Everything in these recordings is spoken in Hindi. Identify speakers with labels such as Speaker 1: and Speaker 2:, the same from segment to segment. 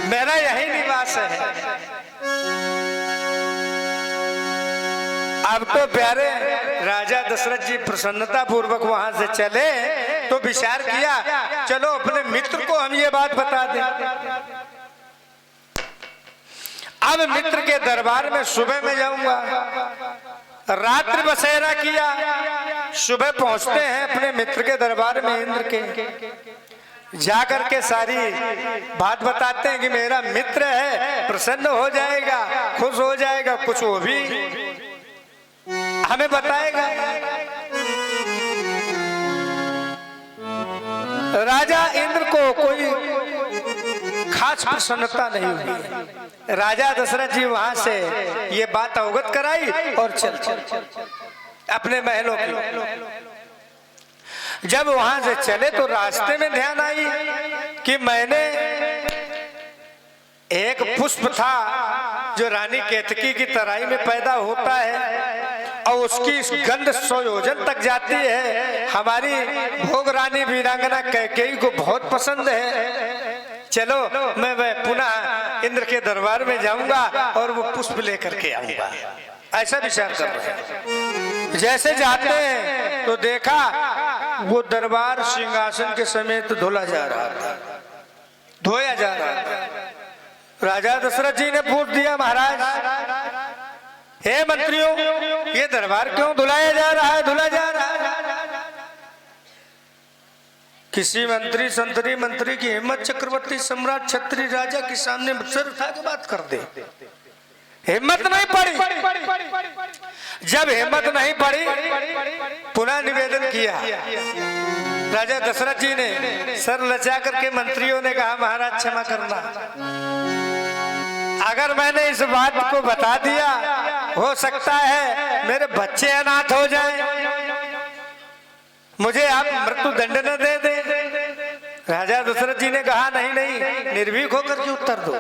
Speaker 1: मेरा यही निवास है। अब तो प्यारे राजा दशरथ जी प्रसन्नता पूर्वक वहां से चले तो विचार किया चलो अपने मित्र को हम ये बात बता दें। अब मित्र के दरबार में सुबह में जाऊंगा, रात्रि बसेरा किया, सुबह पहुंचते हैं अपने मित्र के दरबार में इंद्र के, जाकर के सारी बात बताते हैं कि मेरा मित्र है, प्रसन्न हो जाएगा, खुश हो जाएगा, कुछ वो भी हमें बताएगा। राजा इंद्र को कोई खास प्रसन्नता नहीं हुई। राजा दशरथ जी वहां से ये बात अवगत कराई और चल अपने महलों की। जब वहां से चले तो रास्ते में ध्यान आई कि मैंने एक पुष्प था जो रानी केतकी की तराई में पैदा होता है और उसकी गंध 100 योजन तक जाती है। हमारी भोग रानी वीरांगना कैकेयी को बहुत पसंद है। चलो मैं पुनः इंद्र के दरबार में जाऊंगा और वो पुष्प लेकर के आऊंगा, ऐसा विचार कर रहे हैं। जैसे जाते हैं तो देखा वो दरबार सिंहासन के समेत धुला जा रहा था, धोया जा रहा था। राजा दशरथ जी ने पूछ दिया, महाराज हे मंत्रियों, ये दरबार क्यों धुलाया जा रहा है, धुला जा रहा है? किसी मंत्री संतरी मंत्री की हिम्मत चक्रवर्ती सम्राट क्षत्रिय राजा के सामने सर उठा के बात कर दे, हिम्मत नहीं पड़ी। जब हिम्मत नहीं पड़ी पुनः निवेदन किया राजा दशरथ जी ने, सर लचा करके मंत्रियों ने कहा महाराज क्षमा करना, अगर मैंने इस बात को बता दिया हो सकता है मेरे बच्चे अनाथ हो जाएं, मुझे आप मृत्यु दंड न दे दे। राजा दशरथ जी ने कहा नहीं नहीं, निर्भीक होकर के उत्तर दो।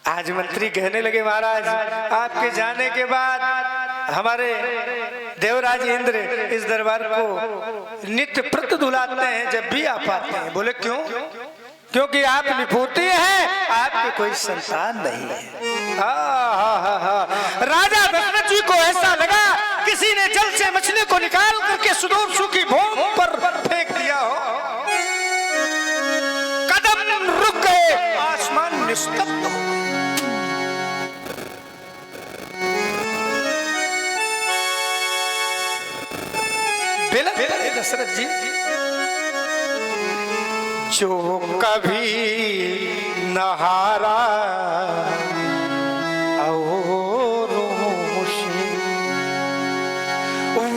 Speaker 1: आज मंत्री कहने लगे महाराज आपके जाने के बाद हमारे देवराज इंद्र इस दरबार को नित्य प्रति धुलाते हैं जब भी आप आते हैं। बोले क्यों? क्योंकि आप निपुती हैं, आपके कोई संतान नहीं है। राजा दशरथ जी को ऐसा लगा किसी ने जल से मछली को निकाल करके सुदूर सूखी भूमि पर फेंक दिया हो। कदम रुक गए, आसमान निस्तब्ध हो। दशरथ जी जो कभी नहारा और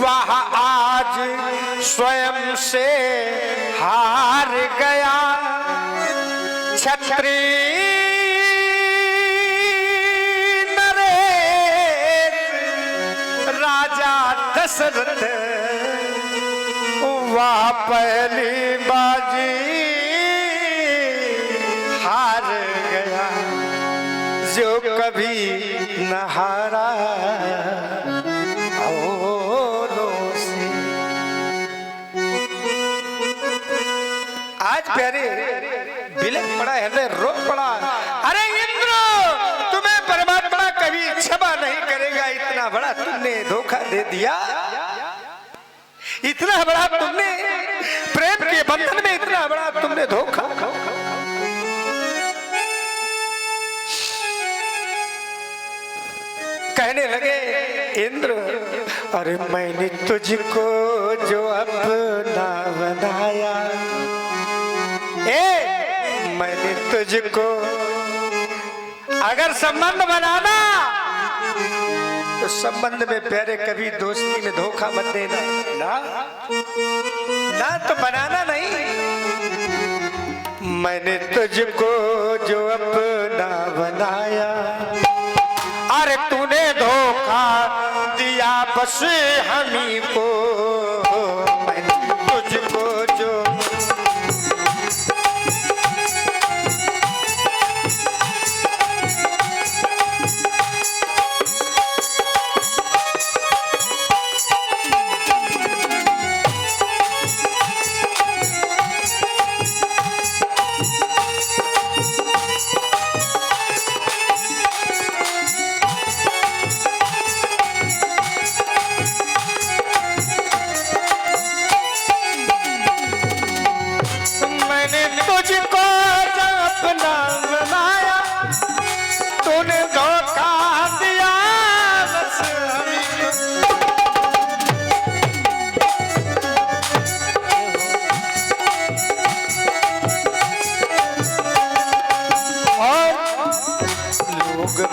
Speaker 1: वह आज स्वयं से हार गया। क्षत्रिय नरेश राजा दशरथ वह पहली बाजी हार गया, जो कभी न हारा औरों से। आज प्यारे बिलख पड़ा, हृदय रो पड़ा। अरे इंद्र, तुम्हें परमात्मा कभी क्षमा नहीं करेगा, इतना बड़ा तुमने धोखा दे दिया, इतना बड़ा तुमने प्रेम के बंधन में इतना बड़ा तुमने धोखा। कहने लगे इंद्र, अरे मैंने तुझको जो अपना बनाया, मैंने तुझको अगर संबंध बनाना तो संबंध में प्यारे कभी दोस्ती में धोखा मत देना, ना तो बनाना नहीं। मैंने तुझको जो अपना बनाया, अरे तूने धोखा दिया बस हमी को। मैंने तुझको जो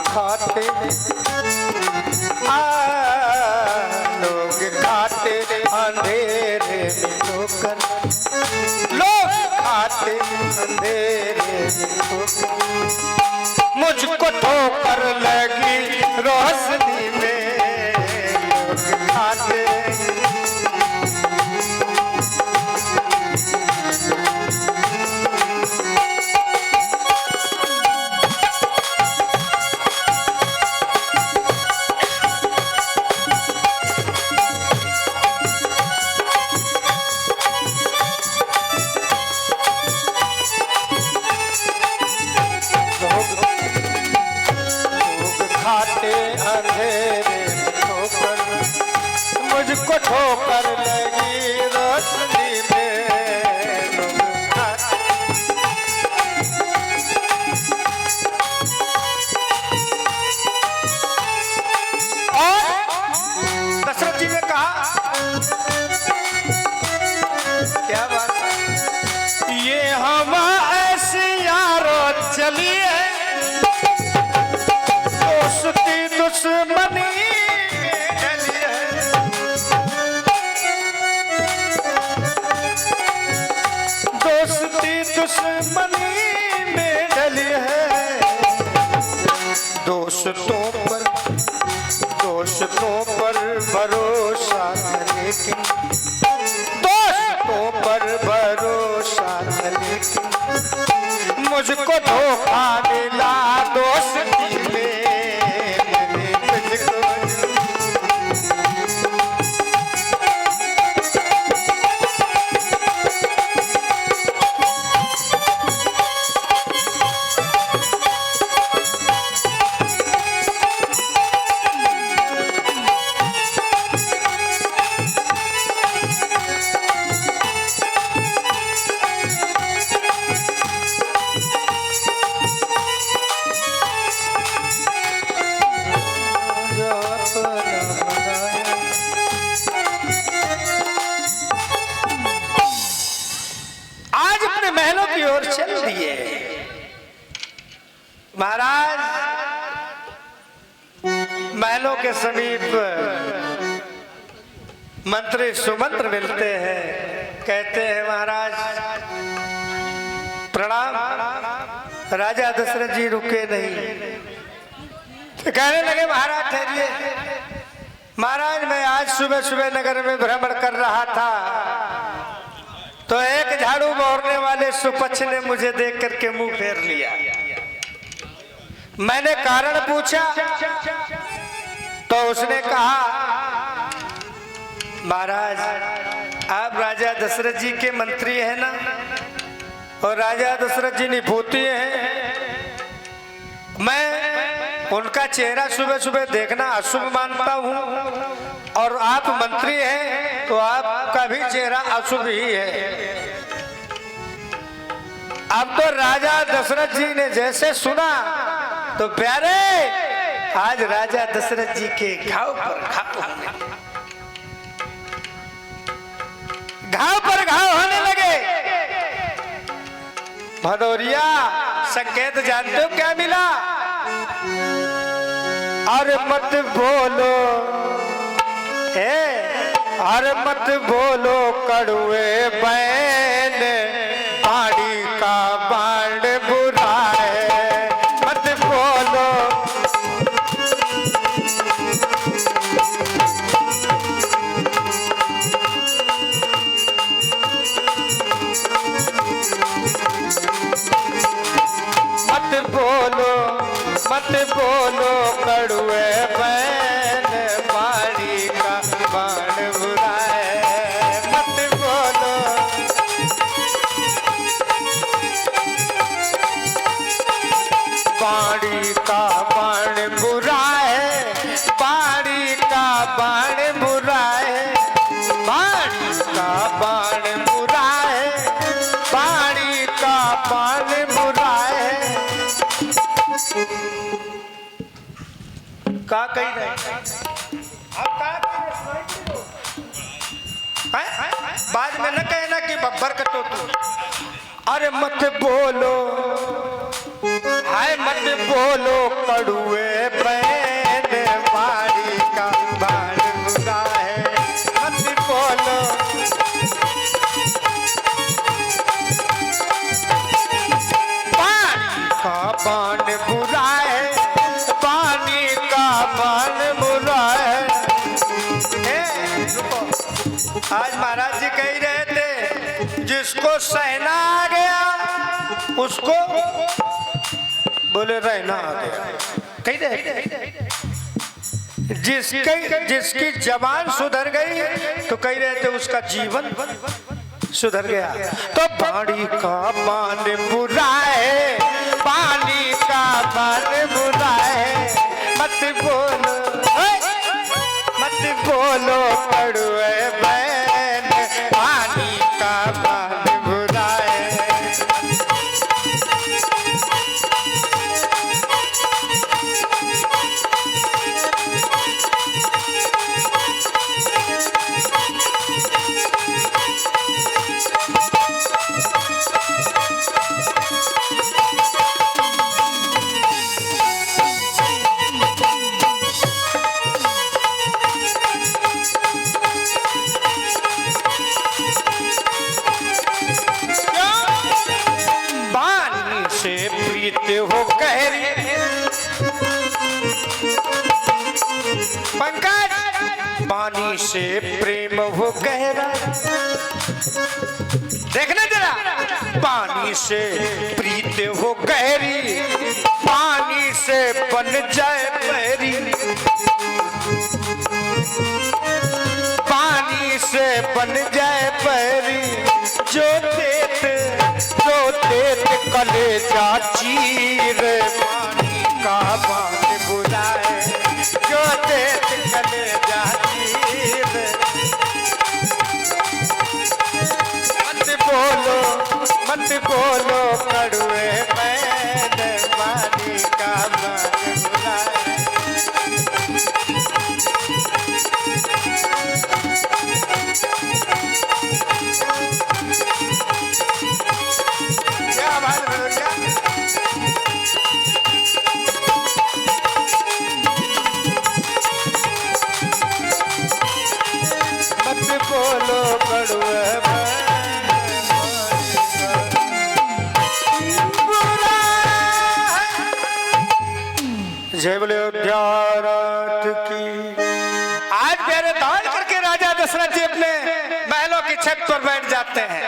Speaker 1: खाते लोग खाते अंधेरे में ठोकर, लोग खाते अंधेरे में ठोकर, मुझको ठोकर लगी रोशनी में लोग खाते। मुझको ठोकर लगी रोशनी में लोग खाते। और दशरथ जी ने कहा क्या बात, ये हम ऐसे यारो चलिए दोस्ती दुश्मनी दुश्मनी में डली है, दोस्तों पर भरोसा लेकिन दोस्तों पर भरोसा लेकिन मुझको धोखा मिला दोस्ती में। महलों की ओर चल दिए। महाराज महलों के समीप मंत्री सुमंत्र मिलते हैं, कहते हैं महाराज प्रणाम। राजा दशरथ जी रुके नहीं, तो कहने लगे महाराज ठहरिए। महाराज मैं आज सुबह सुबह नगर में भ्रमण कर रहा था तो एक झाड़ू मारने वाले सुपच्छ ने मुझे देख करके मुंह फेर लिया। मैंने कारण पूछा तो उसने कहा महाराज आप राजा दशरथ जी के मंत्री हैं ना, और राजा दशरथ जी निभूति हैं। मैं उनका चेहरा सुबह सुबह देखना अशुभ मानता हूँ, और आप मंत्री हैं तो आपका भी चेहरा अशुभ ही है। अब तो राजा दशरथ जी ने जैसे सुना तो प्यारे आज राजा दशरथ जी के घाव पर घाव होने लगे। भदौरिया संकेत जानते हो क्या मिला? अरे मत बोलो अरे मत बोलो कड़ुए बैन बाड़ी का बाण बुरा है, मत बोलो। मत बोलो कड़ुए बैन बाड़ी का बाण बुरा है, मत बोलो। बाड़ी का बाण बुरा है, बाड़ी का बाण बुरा है, बाड़ी का बाण बुरा है, बाड़ी का बाण बुरा है। का कही रहे बाद में न कहना कि बब्बर कटो तू। अरे मत बोलो हाय मत बोलो कड़ुए उसको बोले रहना आ गया। कही रहे जिसकी जबान सुधर गई तो कही रहे थे उसका जीवन सुधर गया। तो पानी का मान बुरा है, पानी का मान बुरा है, मत बोलो कड़वे बहन, पानी का मान बुरा है। हो गहरी पंकज, पानी से प्रेम हो गहरा, देखने जरा, पानी से प्रीत हो गहरी, पानी से बन जाए बहरी, पानी से बन जाए बहरी, जो तेत कलेजा चीर, पानी का मान बुरा है, जो तेत कलेजा चीर। मत बोलो कड़वे मैंने, पानी का मान बुरा है। बोलो कड़वे जय बोले अयोध्यानाथ की। आज मेरे दान करके राजा दशरथ जी अपने महलों की छत पर बैठ जाते हैं।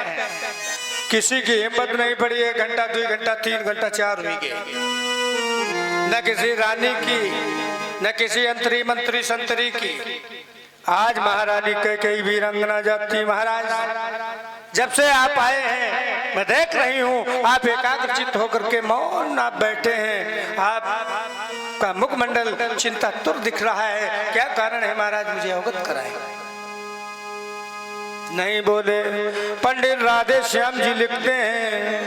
Speaker 1: किसी की हिम्मत नहीं पड़ी, 1 घंटा 2 घंटा 3 घंटा 4 हुई गए, न किसी रानी की न किसी अंतरी मंत्री संतरी की। आज महारानी कैकेयी वीरांगना जाती, महाराज जब से आप आए हैं मैं देख रही हूँ आप एकाग्रचित्त होकर के मौन आप बैठे हैं, आप का मुखमंडल चिंतातुर दिख रहा है, क्या कारण है महाराज मुझे अवगत कराएं। नहीं बोले। पंडित राधे श्याम जी लिखते हैं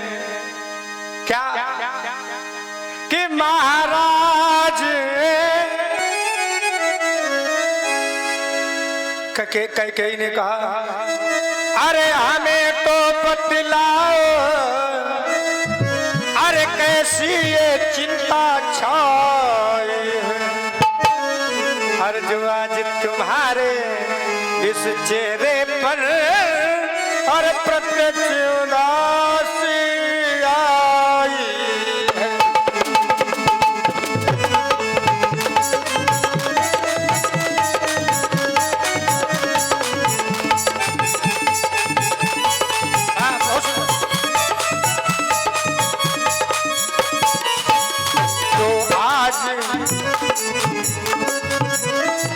Speaker 1: क्या कि महाराज कैकेयी ने कहा अरे हमें तो बतलाओ, अरे कैसी ये चिंता छाई है, हर जो आज तुम्हारे इस चेहरे पर और प्रत्यक्ष उदासी आई है।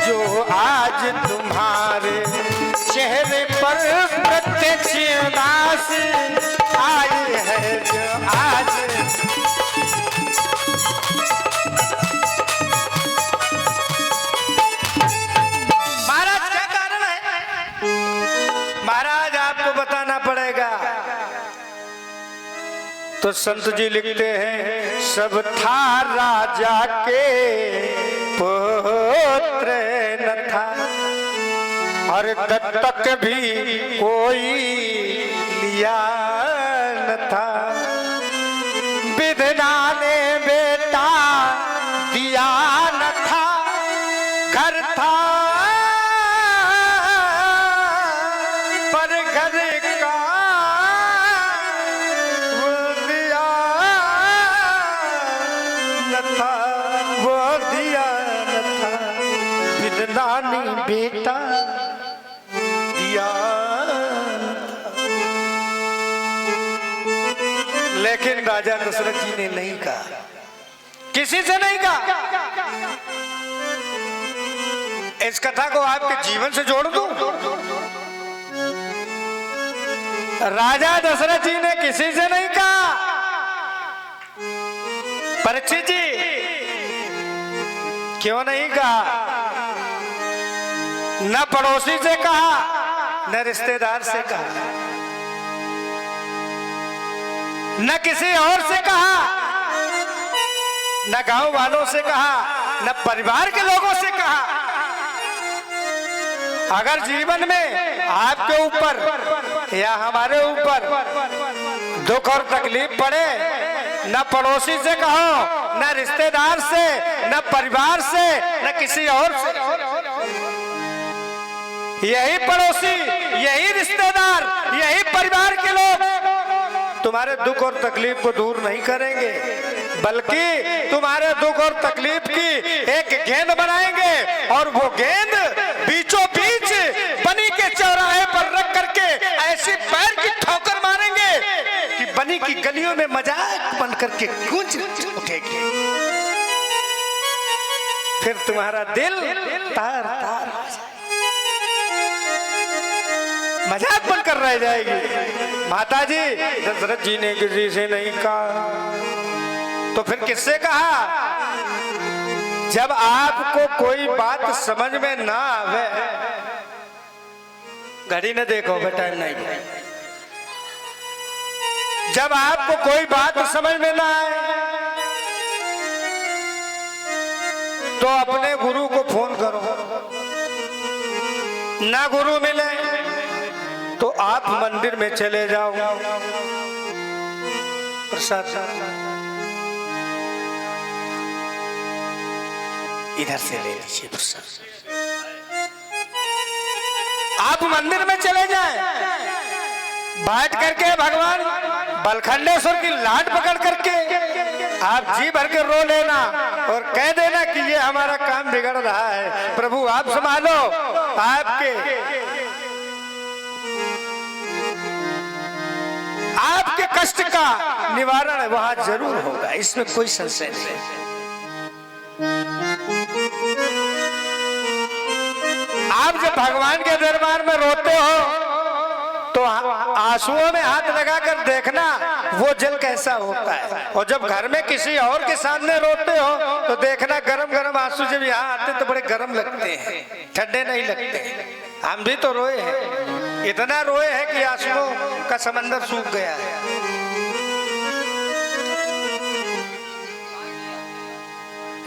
Speaker 1: जो आज तुम्हारे चेहरे पर प्रत्यक्ष उदासी आई है, जो आज महाराज क्या कारण है, महाराज आपको बताना पड़ेगा। तो संत जी लिखते हैं सब था राजा के पुत्र न था, और दत्तक भी कोई लिया न था, विधना ने बेटा दिया न था, घर था पर घर का वो दिया न था, वो दिया न था, विधना ने बेटा दिया। लेकिन राजा दशरथ जी ने नहीं कहा, किसी से नहीं कहा। इस कथा को आपके जीवन से जोड़ दूं। राजा दशरथ जी ने किसी से नहीं कहा। परीक्षित जी क्यों नहीं कहा? न पड़ोसी से कहा, न रिश्तेदार से कहा, न किसी और से कहा, न गांव वालों से कहा, न परिवार के लोगों से कहा। अगर जीवन में आपके ऊपर या हमारे ऊपर दुख और तकलीफ पड़े, न पड़ोसी से कहो, न रिश्तेदार से, न परिवार से, न किसी और से। यही पड़ोसी, यही रिश्तेदार, यही परिवार के लोग तुम्हारे दुख और तकलीफ को दूर नहीं करेंगे, बल्कि तुम्हारे दुख और तकलीफ की एक गेंद बनाएंगे और वो गेंद बीचों बीच बनी के चौराहे पर रख करके ऐसी पैर की ठोकर मारेंगे कि बनी की गलियों में मजाक बन करके गूंज उठेगी। फिर तुम्हारा दिल तार तार मजाक बनकर रह जाएगी। माता जी दशरथ जी ने किसी से नहीं कहा, तो फिर किससे कहा? जब आपको कोई बात समझ में ना आवे, घड़ी न देखो बेटा, नहीं, जब आपको कोई बात समझ में ना आए तो अपने गुरु को फोन करो। ना गुरु मिले तो आप मंदिर में चले जाओ, प्रसाद इधर से ले लीजिए प्रसाद। आप मंदिर में चले जाएं, बैठ करके भगवान बलखंडेश्वर की लाट पकड़ करके आप जी भर के रो लेना और कह देना कि ये हमारा काम बिगड़ रहा है, प्रभु आप संभालो। आपके कष्ट का निवारण वहां जरूर होगा, इसमें कोई संशय नहीं। आप जब भगवान के दरबार में रोते हो तो आंसुओं में हाथ लगाकर देखना वो जल कैसा होता है, और जब घर में किसी और के सामने रोते हो तो देखना गरम गरम आंसू जब यहाँ आते तो बड़े गरम लगते हैं, ठंडे नहीं लगते। हम भी तो रोए हैं, इतना रोए हैं कि आंसुओं का समंदर सूख गया है।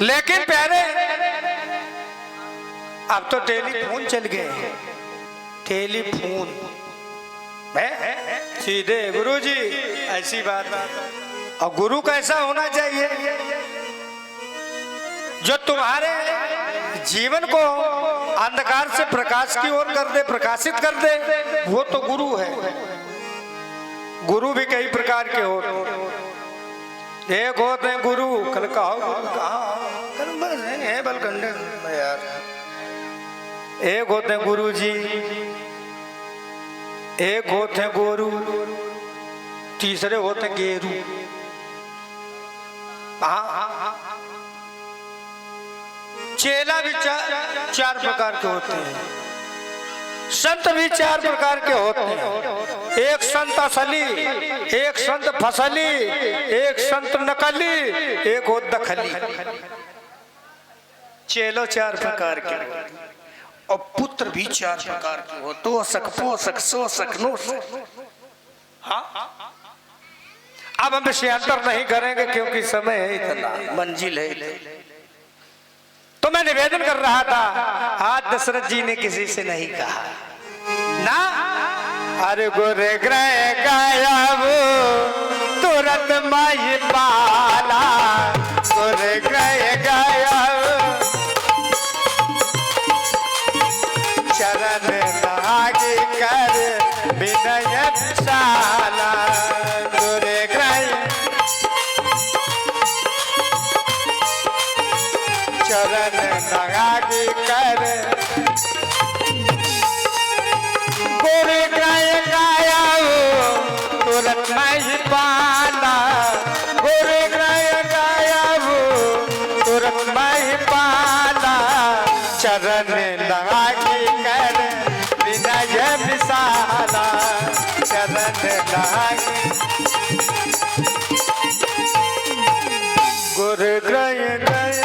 Speaker 1: लेकिन प्यारे अब तो टेलीफोन चल गए हैं, टेलीफोन सीधे गुरुजी ऐसी बात है। और गुरु कैसा होना चाहिए? जो तुम्हारे जीवन को अंधकार से प्रकाश की ओर कर दे, प्रकाशित कर दे, वो तो गुरु है। गुरु भी कई प्रकार के होते, एक होते हैं गुरु कल कहा बलखंडे यार, एक होते हैं गुरु जी, एक होते हैं गोरू, तीसरे होते हैं गेरू। चेला भी चार प्रकार के होते हैं, संत भी चार प्रकार के होते हैं। एक संत असली, एक संत फसली, एक संत नकली, एक हो दखली। चेलो चार प्रकार के और पुत्र भी चार प्रकार के हो, तो सक पोसक सोसक नोसक। हाँ अब हम विषयांतर नहीं करेंगे क्योंकि समय है इतना, मंजिल है। तो मैं निवेदन कर रहा था, आज दशरथ जी ने किसी से नहीं कहा ना, अरे गोरे ग्रह गायब तुरंत माई पाला, गोरे ग्रह गायब चरण लागे कर विनय शाला, गोरे ग्रह चरण लागे कर, गोरे ग्रह गायब तुरंत माई पाला, चरण लागी कर विनय विशाला, चरण लागी गुरु ग्रह गय,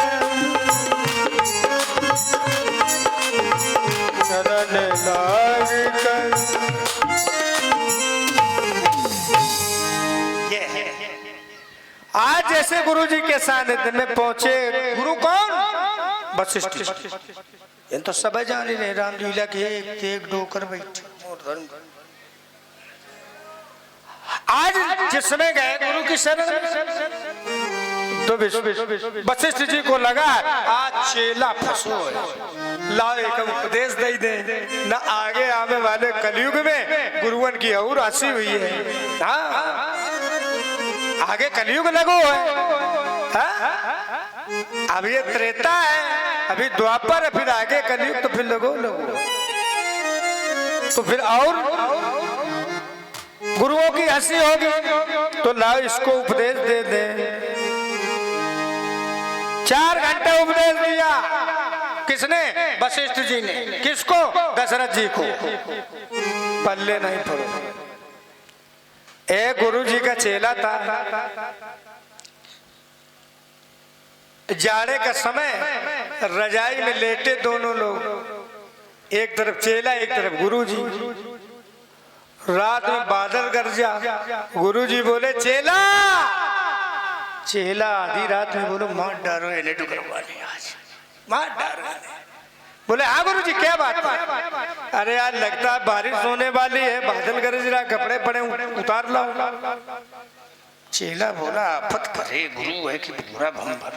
Speaker 1: चरण लागी कर। आज जैसे गुरु जी के सानिध्य में पहुंचे, गुरु कौन? वशिष्ठ। ये तो सब जान रहे, रामलीला के एक एक डोकर बैठे। आज जिसमें गए गुरु की शरण तो वशिष्ठ जी को लगा आज चेला फंसो है, लाओ एक उपदेश दे दे ना, आगे आने वाले कलयुग में गुरुवन की और राशि हुई है। हाँ, आगे कलयुग लगो है, अब ये त्रेता है, अभी द्वापर, फिर आगे कलयुग, तो फिर लगो तो फिर और गुरुओं की हंसी होगी, तो लाओ इसको उपदेश दे दे। 4 घंटे उपदेश दिया, किसने? वशिष्ठ जी ने। किसको? दशरथ जी को। पल्ले नहीं पड़े। एक गुरु जी का चेला था, जाड़े का समय रजाई में लेटे दोनों लोग, एक तरफ चेला एक तरफ गुरु जी। रात में बादल गरजा, गुरु जी बोले चेला, चेला आधी रात में बोलो मार डारो इन्हें डुकरवाने आज, मार डारो। बोले हाँ गुरु जी क्या बात है? अरे यार लगता है बारिश होने वाली है, बादल गरज रहा, कपड़े पड़े उतार लाओ। चेला बोला आफत करे गुरु है कि पूरा भम भर।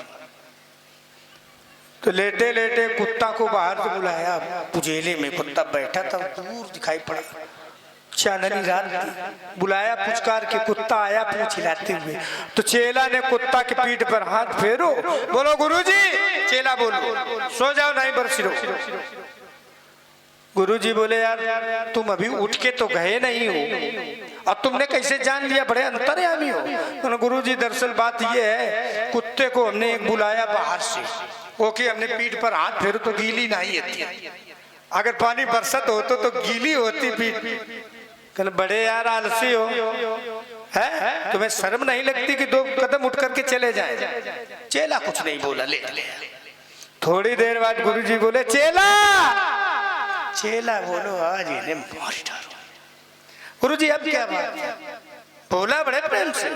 Speaker 1: तो लेटे लेटे कुत्ता को बाहर से बुलाया, पुजेले में कुत्ता बैठा था, दूर दिखाई पड़ा, चांदनी रात थी। बुलाया पुचकार के, कुत्ता आया पूंछ हिलाते हुए। तो चेला ने कुत्ता की पीठ पर हाथ फेरो, बोलो गुरुजी। चेला बोलो सो जाओ नहीं बरसिरो। गुरुजी बोले यार तुम अभी उठ के तो गए नहीं हो, और तुमने कैसे जान लिया? बड़े अंतर्यामी हो। तो गुरुजी दरअसल बात ये है, कुत्ते को हमने एक बुलाया बाहर से, ओके हमने पीठ पर हाथ फेरो तो गीली नहीं होती, अगर पानी बरसत होता तो गीली होती पीठ। कहने बड़े यार आलसी हो है, तुम्हें शर्म नहीं लगती कि 2 कदम उठ करके चले जाए? चेला कुछ नहीं बोला, ले थोड़ी देर बाद गुरुजी बोले चेला, चेला बोलो आज इन्हें मार डालो। गुरुजी अब क्या बात? बोला बड़े प्रेम से,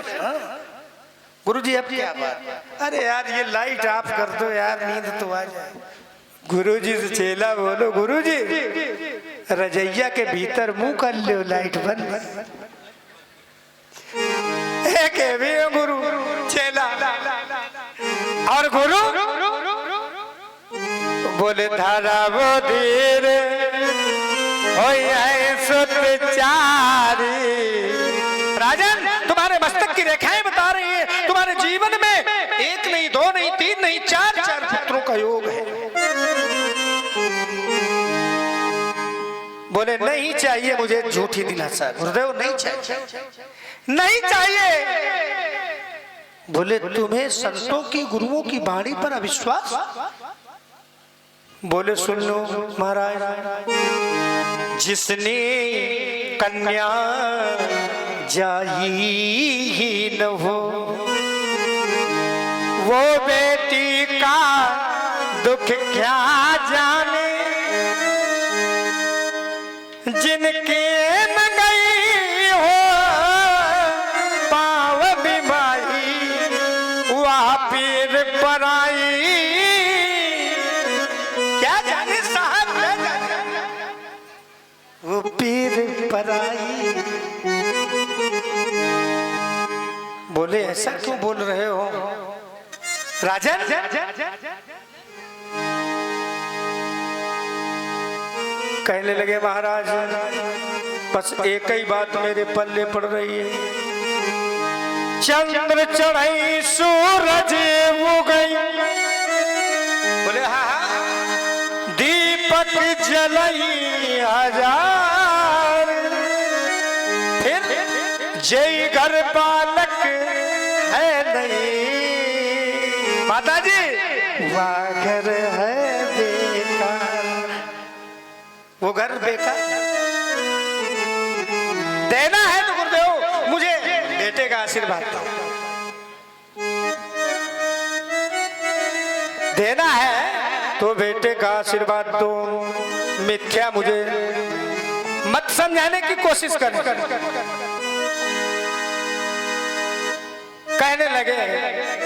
Speaker 1: गुरुजी अब क्या बात? अरे यार ये लाइट ऑफ कर दो यार, नींद तो आ जाए। गुरुजी से चेला बोलो गुरुजी रजैया के भीतर मुंह कर लो, लाइट बंद। एक भी हो गुरु चेला, और गुरु बोले धारा वो धीरे चारी। राजन तुम्हारे मस्तक की रेखाएं बता रही है तुम्हारे जीवन में 1 नहीं 2 नहीं 3 नहीं 4 पुत्रों का योग है। बोले नहीं चाहिए मुझे झूठी दिलासा गुरुदेव, नहीं चाहिए, नहीं चाहिए। बोले तुम्हें संतों की गुरुओं की वाणी पर अविश्वास? बोले सुन लो महाराज, जिसने कन्या जाई ही न हो, वो बेटी का दुख क्या जाने। जिनके न गई हो पाव बीमारी, वह पीर पराई। क्या जाने साहब, क्या जाने वो पीर पराई। बोले ऐसा क्यों बोल रहे हो राजन? कहने लगे महाराज बस एक ही बात मेरे पल्ले पड़ रही है, चंद्र चढ़ाई सूरज उगई। बोले हाँ, दीपक जलई हजार, फिर जय घर बालक है नहीं। माता जी वाघर है बेकार। वो घर बेकार। देना है तो गुरुदेव मुझे बेटे का आशीर्वाद दो, देना है तो बेटे का आशीर्वाद दो, मिथ्या मुझे मत समझाने की कोशिश कर। कहने लगे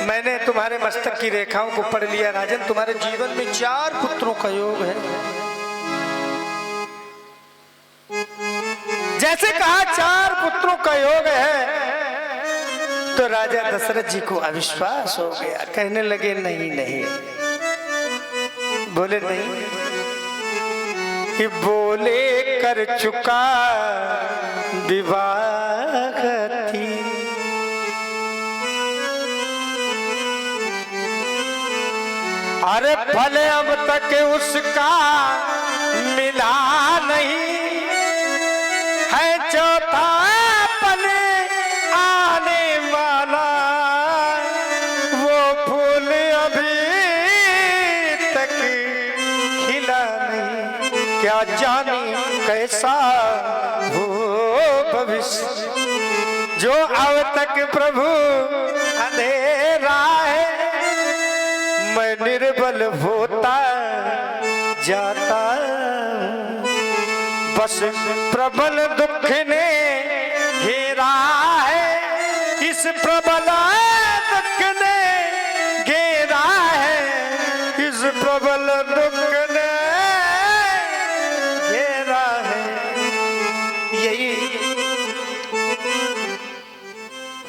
Speaker 1: मैंने तुम्हारे मस्तक की रेखाओं को पढ़ लिया राजन, तुम्हारे जीवन में 4 पुत्रों का योग है। जैसे कहा 4 पुत्रों का योग है तो राजा दशरथ जी को अविश्वास हो गया। कहने लगे नहीं नहीं, बोले नहीं कि बोले कर चुका विवाह थी, अरे भले अब तक उसका मिला नहीं है, चौथा पल आने वाला वो फूल अभी तक खिला नहीं, क्या जाने कैसा हो भविष्य, जो अब तक प्रभु अंधेरा है, मैं निर्बल होता जाता, बस प्रबल दुख ने घेरा है, इस प्रबल दुख ने घेरा है, इस प्रबल दुख ने घेरा है।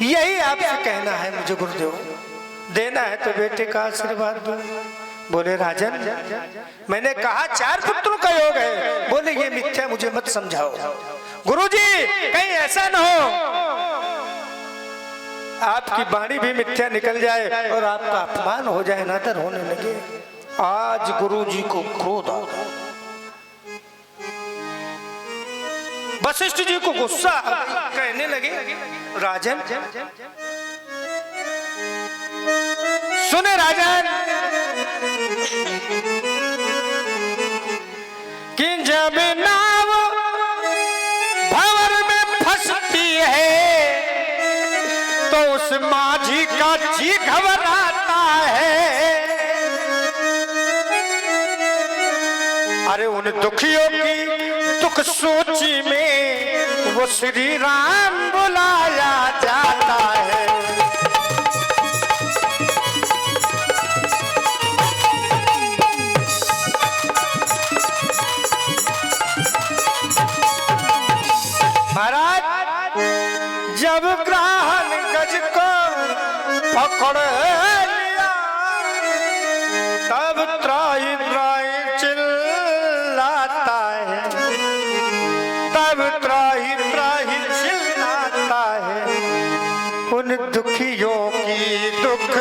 Speaker 1: यही आपसे कहना है मुझे गुरुदेव, देना है तो बेटे का आशीर्वाद दो। बोले राजन मैंने कहा 4 पुत्रों का योग है, बोले ये मिथ्या मुझे मत समझाओ। गुरुजी कहीं ऐसा न हो आपकी वाणी भी मिथ्या निकल जाए और आपका अपमान हो जाए, नादर होने लगे। आज गुरुजी को क्रोध आ गया, वशिष्ठ जी को गुस्सा, कहने लगे राजन सुने राजन कि जब नाव भंवर में फंसती है तो उस माझी का जी घबराता है, अरे उन दुखियों की दुख सूची में वो श्री राम बुलाया जाता है। महाराज जब ग्रहण गज को पकड़ लिया तब त्राही त्राही चिल्लाता है, तब त्राही त्राही चिल्लाता है, उन दुखियों की दुख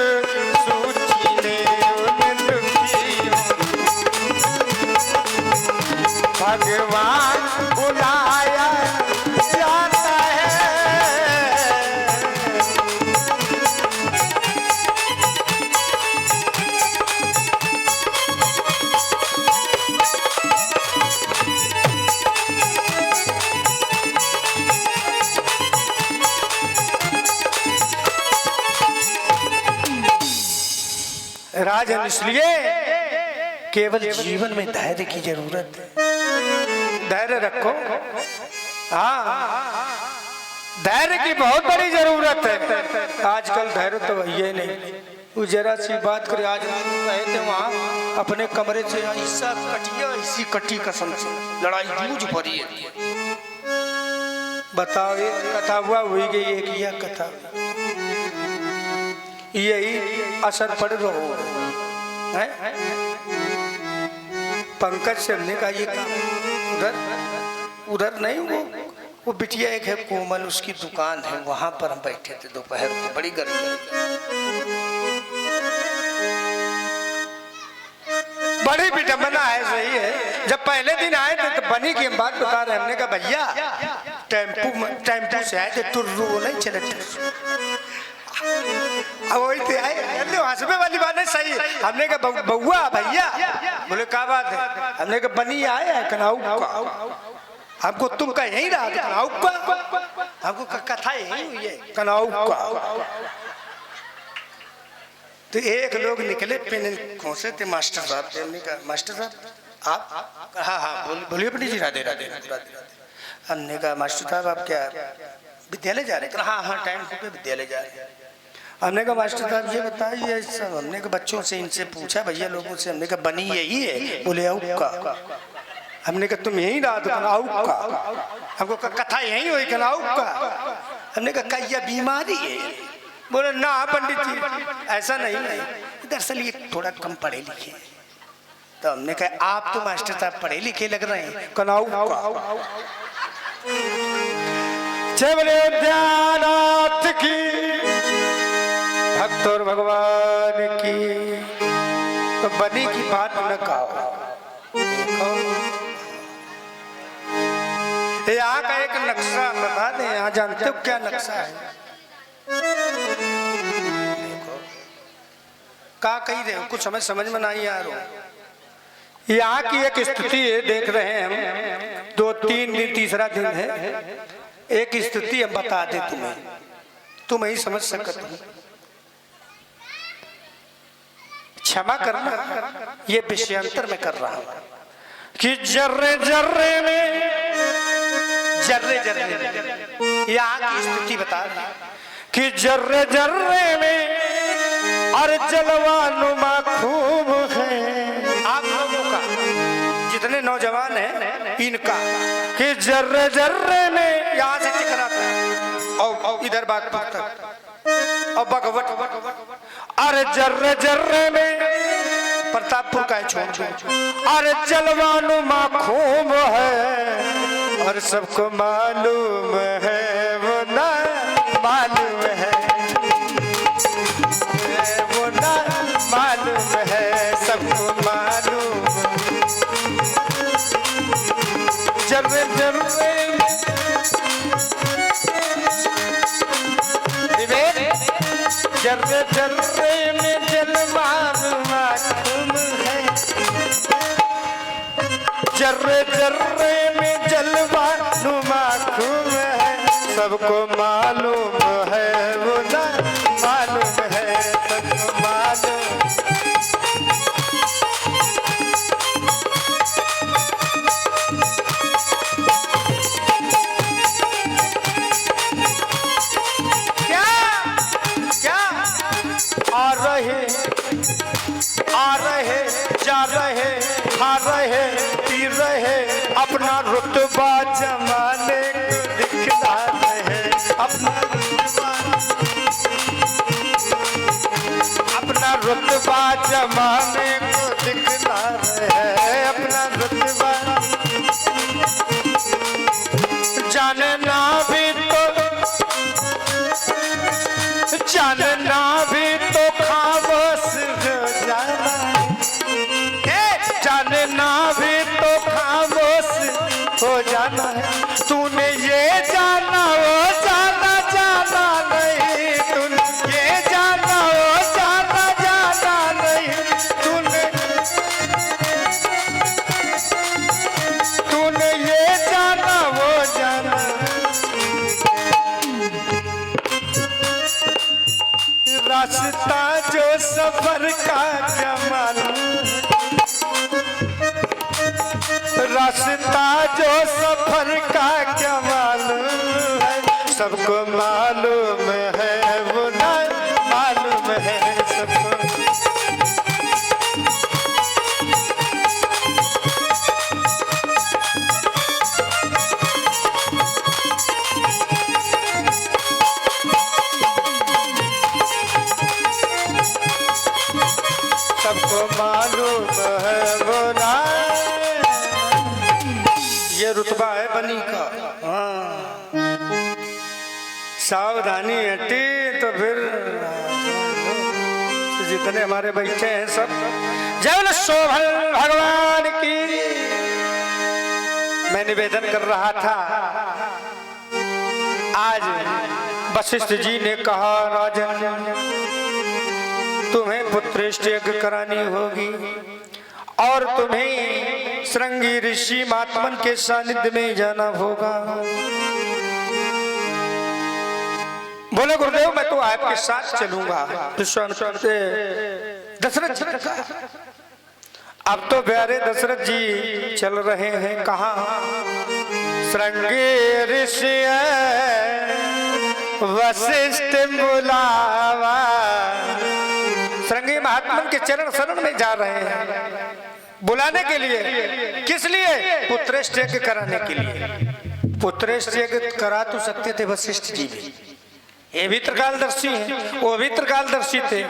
Speaker 1: सूची में उन दुखियों भगवान बुलाया जाता है। राजन इसलिए केवल जीवन में धैर्य की जरूरत है, धैर्य रखो। हाँ धैर्य की बहुत बड़ी जरूरत है। आजकल धैर्य तो ये नहीं, वो जरा सी बात करे। आज रहे थे वहाँ अपने कमरे से ऐसा कटिया इसी कटी कसम से लड़ाई जूझ पड़ी है। बताओ एक कथा हुआ हुई गई, एक यह कथा, यही असर पड़ रहा है। पंकज से हमने कहा ये उधर उधर नहीं, वो बिटिया एक है कोमल, उसकी दुकान है, वहां पर हम बैठे थे दोपहर को, बड़ी गर्मी, बड़ी विडंबना है। सही है, जब पहले दिन आए थे तो बनी की हम बात बता रहे, हमने कहा भैया टेम्पू से आए थे, टुर्रू नहीं चले, अब वही थे आए हंसने वाली बात है सही। हमने कहा बउआ भैया, बोले क्या बात है? हमने कहा बनी आए है कनाऊ का, हमको तुम का यही रहा कनाऊ का, हमको कथा यही हुई है कनाऊ का। तो एक लोग निकले पेन खोसे थे मास्टर साहब, हमने कहा मास्टर साहब आप? हाँ हाँ बोलिए पंडित जी, राधे राधे राधे। हमने कहा मास्टर साहब आप क्या विद्यालय जा रहे हैं? हाँ हाँ टाइम पे विद्यालय जा रहे हैं। हमने कहा मास्टर साहब ये बताइए सब, हमने कहा बच्चों से इनसे पूछा भैया लोगों से, हमने कहा बनी यही है? बोले आऊ का। हमने कहा तुम यही रात आऊ का, हमको कथा यही हुई कनाऊ का। हमने कहा क्या बीमारी है? बोले ना पंडित जी ऐसा नहीं है, दरअसल ये थोड़ा कम पढ़े लिखे। तो हमने कहा आप तो मास्टर साहब पढ़े लिखे लग रहे हैं, कनाऊ का। जय बोले दयानाथ की, भक्त और भगवान की। तो बनी की बात न कहो। यहाँ का एक नक्शा बता दें, यहाँ जानते हो क्या नक्शा है? क्या कही रहे हो? कुछ समझ में नहीं आ रहा। यहाँ की एक स्थिति है, देख रहे हैं हम, 2-3 दिन तीसरा दिन है। एक स्थिति हम बता दे तुम्हें, तुम ही समझ सकते हो। क्षमा करना ये विषयांतर में कर रहा हूं कि जर्रे जर्रे में, जर्रे जर्रे में यहाँ की स्थिति बता कि जर्रे जर्रे में और जलवानुमा खूब है आप लोगों का, जितने नौजवान हैं इनका, कि जर्रे जर्रे में यहाँ से टिकराता और इधर बागपुर तक और भगवत, अरे जर्रे जर्रे में प्रतापपुर का छोड़, अरे जलवानुमा खूब है और सबको मालूम है वो ना मालूम है, वो ना मालूम है सबको मालूम। जर्रे जर्रे जर्रे जर्रे में जलवानुमा खूब है, जर्रे जर्रे में जलवानुमा खूब है सबको मालूम है वो ना मालूम है सबको मालूम। आ रहे जा रहे खा रहे पी रहे अपना रुतबा जमाने को दिखला रहे, अपना रुतबा जमाने को दिखला रहे, अपना रुतबा जानना भी तो, जानना भी तो खामोश हो जाना, जानना भी तो खामोश हो जाना है। तूने ये जाना वो जाना जाना नहीं, तूने ये जाना वो जाना जाना नहीं, तूने ये जाना वो जाना। रास्ता जो सफर का जमाल, रास्ता जो सफर का क्या मालूम है सबको मालूम है वो ना मालूम है सबको। सबको मालूम है वो ना, ये रुतबा है बनी का। हाँ सावधानी हटी तो फिर जितने हमारे बच्चे हैं सब जय शोभन भगवान की। मैं निवेदन कर रहा था, आज वशिष्ठ जी ने कहा राजन पुत्रेष्ट यज्ञ करानी होगी और तुम्हें श्रृंगी ऋषि महात्मन के सानिध्य में जाना होगा। बोले गुरुदेव मैं तो आपके साथ चलूंगा। विश्वामित्र से दशरथ जी ने कहा अब तो प्यारे दशरथ जी चल रहे हैं कहाँ? श्रृंगी ऋषि वशिष्ठ बुलावा। श्रृंगी महात्मन के चरण शरण में जा रहे हैं बुलाने के लिए। किस लिए? पुत्रेष्ट यज्ञ कराने के लिए। पुत्रेष्ट यज्ञ करा तो सकते थे वशिष्ठ जी भी, ये भी त्रिकालदर्शी हैं, वो भी त्रिकालदर्शी थे,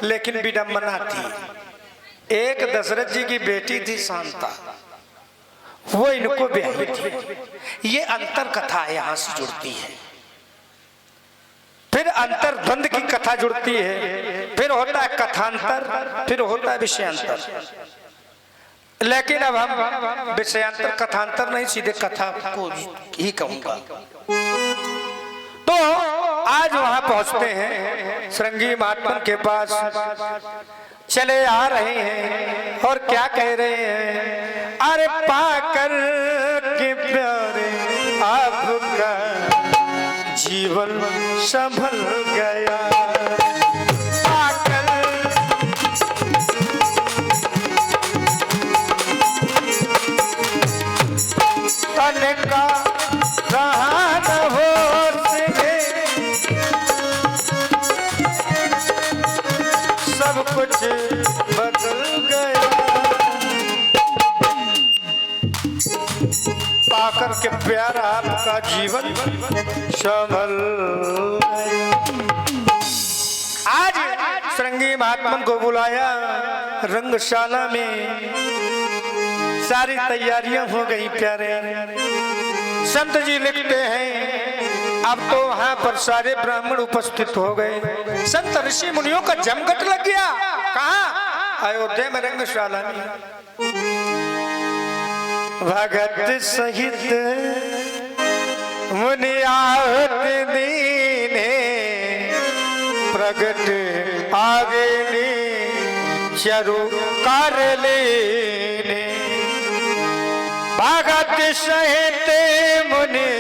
Speaker 1: लेकिन विडंबना थी। एक दशरथ जी की बेटी थी शांता, वो इनको ब्याही थी। ये अंतर कथा यहाँ से जुड़ती है, फिर अंतर द्वंद की कथा जुड़ती है, फिर होता है कथांतर, फिर होता है विषयांतर। लेकिन अब हम विषयांतर कथांतर नहीं, सीधे कथा को ही कहूंगा। तो आज वहां पहुंचते हैं, श्रृंगी महात्मन के पास चले आ रहे हैं और क्या कह रहे हैं? अरे पाकर के प्यारे आपका जीवन संभल गया। पाकर तन का रहा न हो सब कुछ बदल गया। पाकर के प्यार आपका जीवन संभल गया। आज श्रृंगी महात्मन को बुलाया रंगशाला में, सारी तैयारियां हो गई प्यारे। संत जी लिखते हैं अब तो वहां पर सारे ब्राह्मण उपस्थित हो गए। संत ऋषि मुनियों का जमघट लग गया। कहाँ? अयोध्या में रंगशाला में। भगत सहित मुनि आवत दीने, प्रगट आगे ली चरु कर लेने। भगत सहित मुनि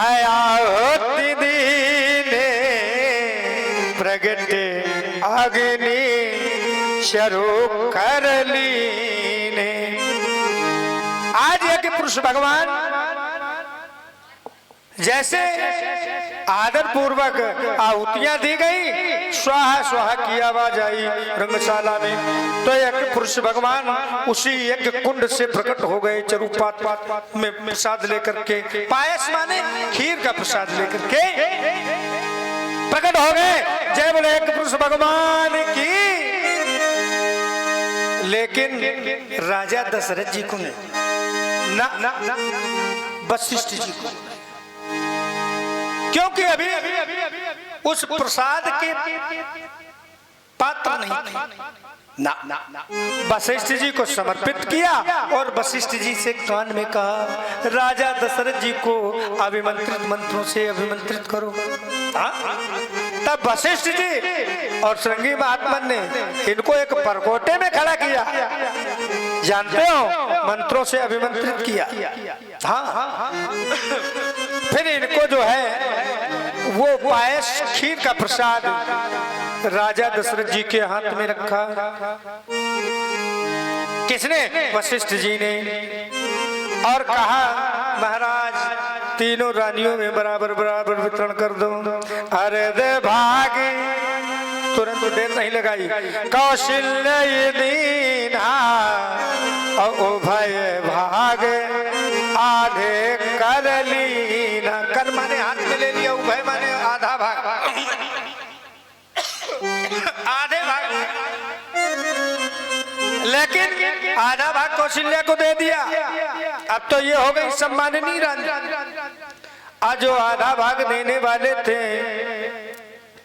Speaker 1: आवत दीने, प्रगट अग्नि शरु कर लीने। आज यज्ञ पुरुष भगवान जैसे आदर पूर्वक आहुतियां दी गई, स्वाहा स्वाहा की आवाज आई रंगशाला में, तो यज्ञ पुरुष भगवान उसी यज्ञ कुंड से प्रकट हो गए। चरुपात में प्रसाद लेकर के, पायस माने खीर का प्रसाद लेकर के प्रकट हो गए। जय बोले यज्ञ पुरुष भगवान की। लेकिन राजा दशरथ जी को नहीं, ना वशिष्ठ जी को, क्योंकि अभी उस प्रसाद के पात्र नहीं थे। ना वशिष्ठ जी को समर्पित किया और वशिष्ठ जी से कान में कहा राजा दशरथ जी को अभिमंत्रित मंत्रों से अभिमंत्रित करो। तब वशिष्ठ जी और श्रृंगी महात्मन ने इनको एक परकोटे में खड़ा किया, जानते हो, मंत्रों से अभिमंत्रित किया। हाँ, फिर इनको जो है वो पायस खीर का प्रसाद राजा दशरथ जी के हाथ में रखा। किसने? वशिष्ठ जी ने। और कहा महाराज तीनों रानियों में बराबर बराबर वितरण कर दो। अरे दे भागे, तुरंत देर नहीं लगाई। कौशल्य दीना और उभय भाग आधे कर लीना। कर माने हाथ में ले लिया, उभय माने आधा भाग, आधे भाग, लेकिन आधा भाग कौशल्या को दे दिया। अब तो ये हो गई सम्माननीय रानी। आज जो आधा भाग देने वाले थे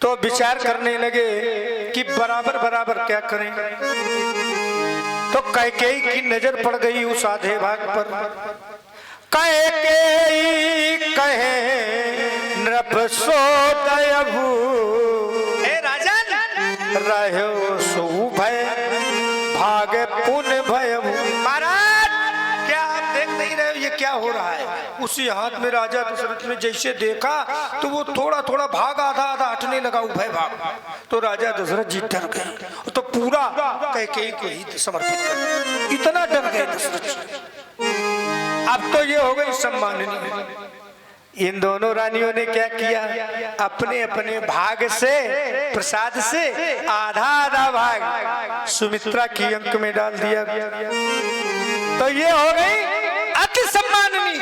Speaker 1: तो विचार करने लगे कि बराबर बराबर क्या करें। तो कैकेयी की नजर पड़ गई उस आधे भाग पर। कैकेयी कहे नृप सोदय भू, हे राजन रहो सो भय भाग पुण्य भय। महाराज क्या आप देख नहीं रहे हो ये क्या हो रहा है? उसी हाथ में राजा दशरथ ने जैसे देखा तो वो थोड़ा थोड़ा भाग, आधा आधा हटने लगा, उभय भाग। तो राजा दशरथ जी डर गए, तो पूरा कैकेयी को ही समर्पित कर, इतना डर गए दशरथ जी। अब तो ये हो गई सम्माननीय। इन दोनों रानियों ने क्या किया? अपने अपने भाग से, प्रसाद से आधा आधा भाग सुमित्रा की अंक में डाल दिया। तो ये हो गई अति सम्माननीय।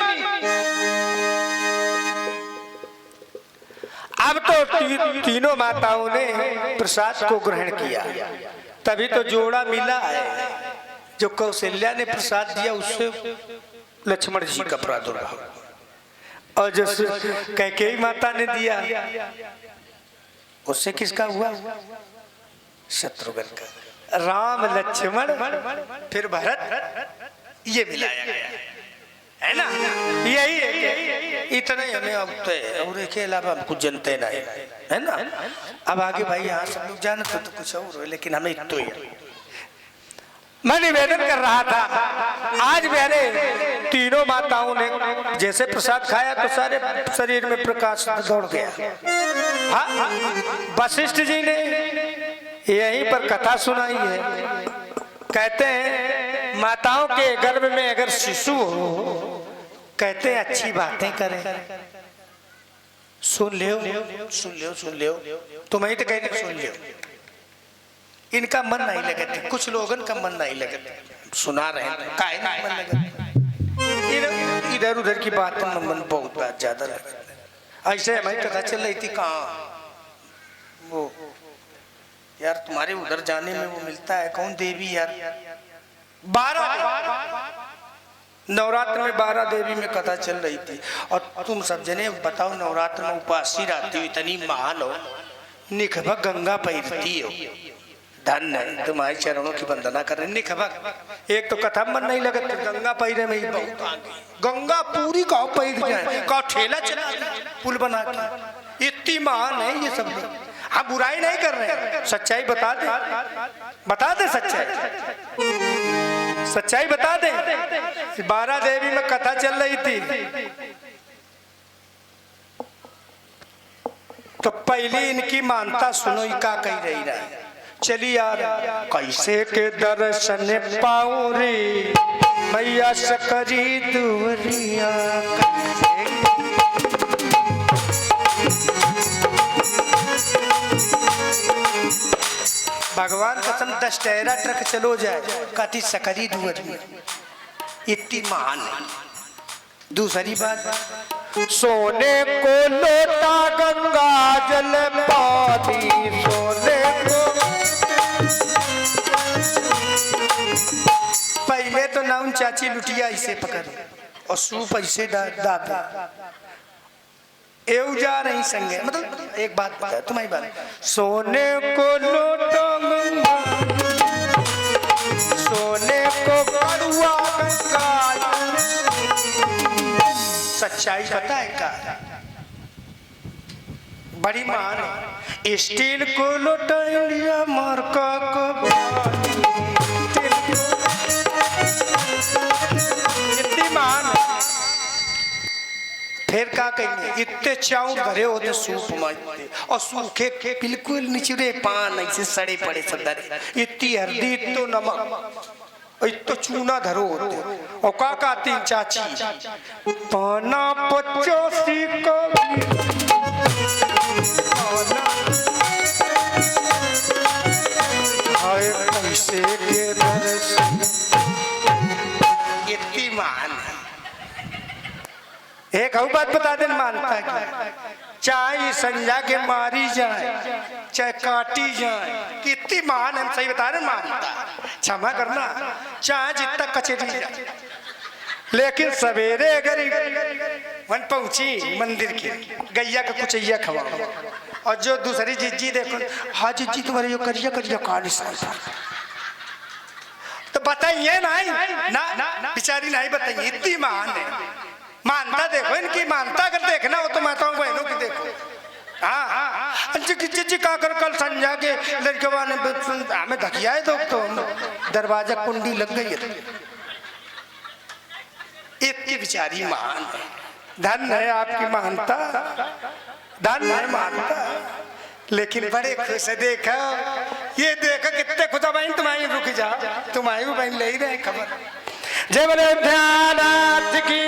Speaker 1: अब तो तीनों माताओं ने प्रसाद को ग्रहण किया, तभी तो जोड़ा मिला है। जो कौशल्या ने प्रसाद दिया उससे लक्ष्मण जी का प्रादुर्भाव, और जो कैकेयी माता ने दिया उससे किसका हुआ? शत्रुघ्न का। राम लक्ष्मण फिर भरत, ये मिलाया गया है ना। यही है, इतने हमें अब तो है, और इसके अलावा हम कुछ जानते नहीं है ना। अब आगे भाई यहाँ सब लोग जानते तो कुछ और, लेकिन हमें तो ही मैं निवेदन कर रहा था। आज मेरे तीनों माताओं ने जैसे प्रसाद खाया तो सारे शरीर में प्रकाश दौड़ गया। हाँ, वशिष्ठ जी ने यहीं पर कथा सुनाई है। कहते हैं माताओं के गर्भ में अगर शिशु हो, कहते हैं अच्छी बातें करें। सुन लियो, सुन लियो, सुन लियो, तुम्हें तो कहते सुन लियो। इनका मन नहीं लगते, कुछ लोगन का मन नहीं लगते, सुना रहे हैं काहे नहीं मन लगता। इधर उधर की बात में मन बहुत बात ज्यादा लगता। ऐसे हमारी कथा चल रही थी, कहाँ वो यार तुम्हारे उधर जाने में वो मिलता है कौन देवी यार, 12 नवरात्र में 12 देवी में कथा चल रही थी। और तुम सब जने बताओ, नवरात्र में उपासी रहती हो, इतनी महान हो, निखभक गंगा पैरती हो, धन है तुम्हारे चरणों की वंदना कर रहे। निखभक एक तो कथा मन नहीं लगा, गंगा पैरे में ही बहुत आगे, गंगा पूरी का पैर जाए, का ठेला चला पुल बना के, इतनी महान है ये सब लोग। हम बुराई नहीं कर रहे हैं, सच्चाई बता दे, बता दे सच्चाई, सच्चाई बता दे। 12 देवी में कथा चल रही थी, तो पहली इनकी मानता सुनो, का कही रही रहा। चली यार कैसे के दर्शन पाऊं रे मैया सकरी दुवरिया, भगवान कसम 10 टहरा ट्रक चलो जाए, काटी सकरी दुवरिया, इतनी महान है। दूसरी बात, सोने को लोटा गंगा जल पाती, सोने को पहले तो नाउन चाची लुटिया इसे पकड़ और सूप ऐसे दादा एव जा नहीं संगे। मतलब एक बात बता, तुम्हारी बात, सोने को लोटा गंगा, सोने को कड़ुआ गंगा, सच्चाई पता है का? बड़ी महान है। स्टील को लोटा इंडिया मार्का को, इतनी महान है। फिर क्या कहेंगे, इतने चाउर भरे होते सूप में, और सूखे बिल्कुल निचुरे पान ऐसे सड़े पड़े सदर, इतनी हल्दी, इतो नमक, तो चूना धरो होते। और का कहती चाची, पाना 85 को कैसे के दर्शन, इतनी महान है। एक और बात बता दें, मानता है चाहे संजा के मारी जाए चाहे काटी जाए, कितनी महान है, सही बता रहे, मानता, क्षमा करना, चाहे जितना कचेरी जाए, लेकिन सवेरे अगर वन पहुंची मंदिर की, गैया का कुचैया खवाओ, और जो दूसरी जिज्जी देखो, हाँ जिज्जी तुम्हारे जो करिया करिया काली साल, तो बताइए नहीं ना, बिचारी नहीं बताइए, इतनी महान है। मानता देखो, इनकी मानता अगर देखना हो तो माताओं बहनों की देखो, हाँ जी का कर कल संजा के लड़के ने हमें धकिया दो तो दरवाजा कुंडी लग गई है। इतनी बेचारी महान है, धन है आपकी महानता, धन है महानता। लेकिन बड़े खुश है, देखा ये देखा कितने खुश बहन तुम्हारी, रुक जा तुम्हारी बहन ले ही रहे खबर। जय बोले ध्यानार्थ की।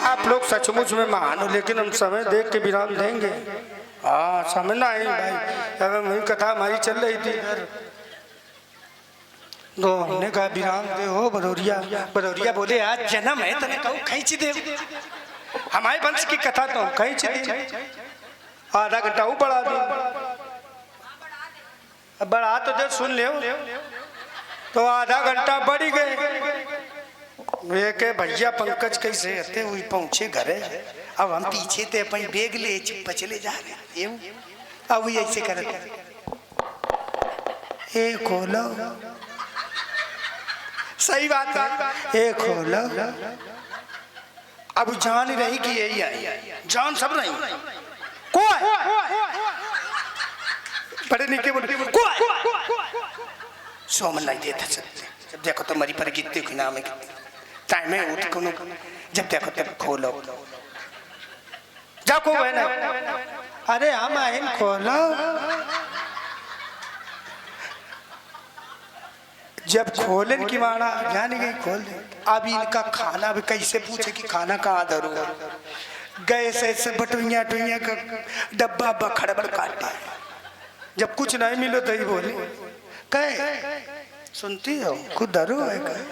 Speaker 1: आप लोग सचमुच में महान हो, लेकिन हम समय देख के विराम देंगे। हाँ समझना है भाई, अब वही कथा हमारी चल रही थी इधर, तो हमने कहा विराम दे हो बदौरिया। बदौरिया बोले आज जन्म है तने कहूँ खींच दे, हमारे वंश की कथा तो खींच दे। आधा घंटा वो बढ़ा दी, बढ़ा तो जब सुन ले तो आधा घंटा बढ़ गए। वे के भैया पंकज कैसे आते हुई पहुंचे घरे, अब हम पीछे थे अपन बेग ले चुप चले जा रहे, अब ऐसे करते ए खोलो, सही बात है ए खोलो। अब जान रही कि यही आई, जान सब नहीं बड़े निके बोले सोमन नहीं देता सकते। जब देखो तो मरी पर गिरते के नाम है टाइम है उठ को, जब देखो तब खोलो जाको है ना। अरे हम आए खोलो, जब खोलन की माना जान गई खोल दे। अब इनका खाना भी कैसे पूछे कि खाना कहाँ धरू, गए से बटुइया टुइया का डब्बा बखड़बड़ काटे। जब कुछ नहीं मिलो तो ही बोले कहे सुनती हो खुद धरो है कहे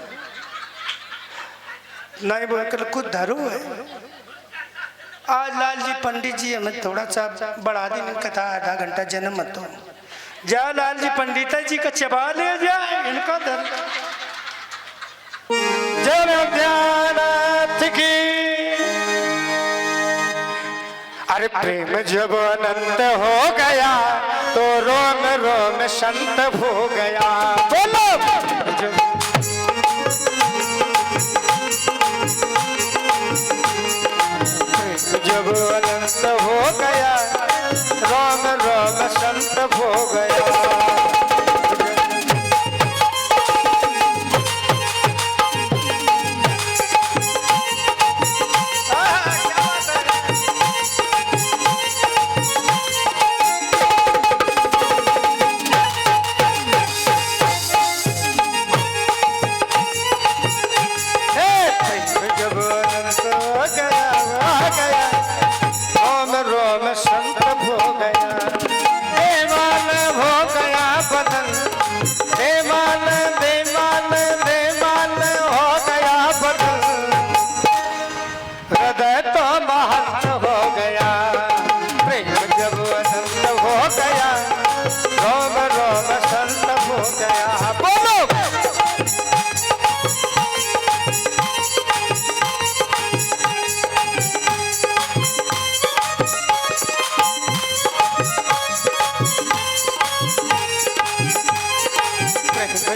Speaker 1: नहीं बोले कर खुद धरो है। आज लाल जी पंडित जी हमें थोड़ा सा बढ़ा दी कथा, आधा घंटा जन्म मत हो जा। लाल जी पंडिता जी का चबा ले जाए इनका दर। जय ध्यानार्थ की। अरे प्रेम जब अनंत हो गया तो रोम रोम संत हो गया। बोलो जब अनंत हो गया रोम रोम संत हो गया।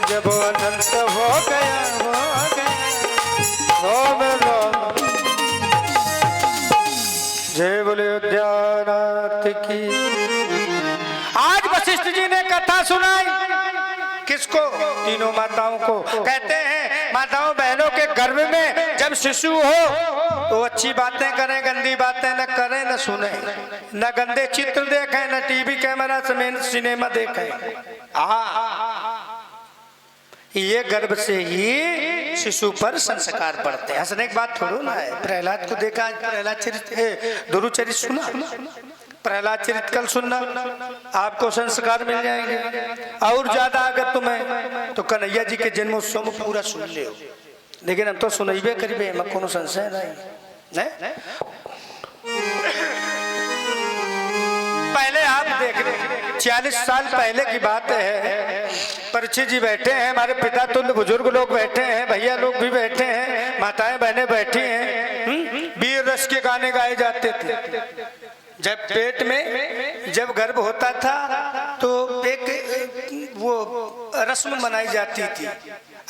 Speaker 1: जब अनंत हो गया रोम रोम। जय बोले ध्यानार्थ की। आज वशिष्ठ जी ने कथा सुनाई किसको? तीनों माताओं को। कहते हैं माताओं बहनों के गर्भ में जब शिशु हो तो अच्छी बातें करें, गंदी बातें न करें, न सुने, न गंदे चित्र देखें, न टीवी कैमरा समेत सिनेमा देखें। ये गर्भ से ही शिशु पर संस्कार पड़ते हैं। हंसने की बात थोड़ी ना है। प्रहलाद को देखा, आज प्रहलाद चरित्र दुरुचरित सुना, प्रहलाद चरित्र कल सुनना, आपको संस्कार मिल जाएंगे। और ज्यादा अगर तुम्हें तो कन्हैया जी के जन्मोत्सव में पूरा सुन ले। लेकिन हम तो सुनबे करीबे में कोनो संशय नहीं। पहले आप देख रहे 40 साल पहले की बात है। परीक्षित जी बैठे हैं, हमारे पिता तुल्य बुजुर्ग लोग बैठे हैं, भैया लोग भी बैठे हैं, माताएं बहनें बैठी हैं। वीर रस के गाने गाए जाते थे। जब पेट में जब गर्भ होता था तो एक वो रस्म मनाई जाती थी।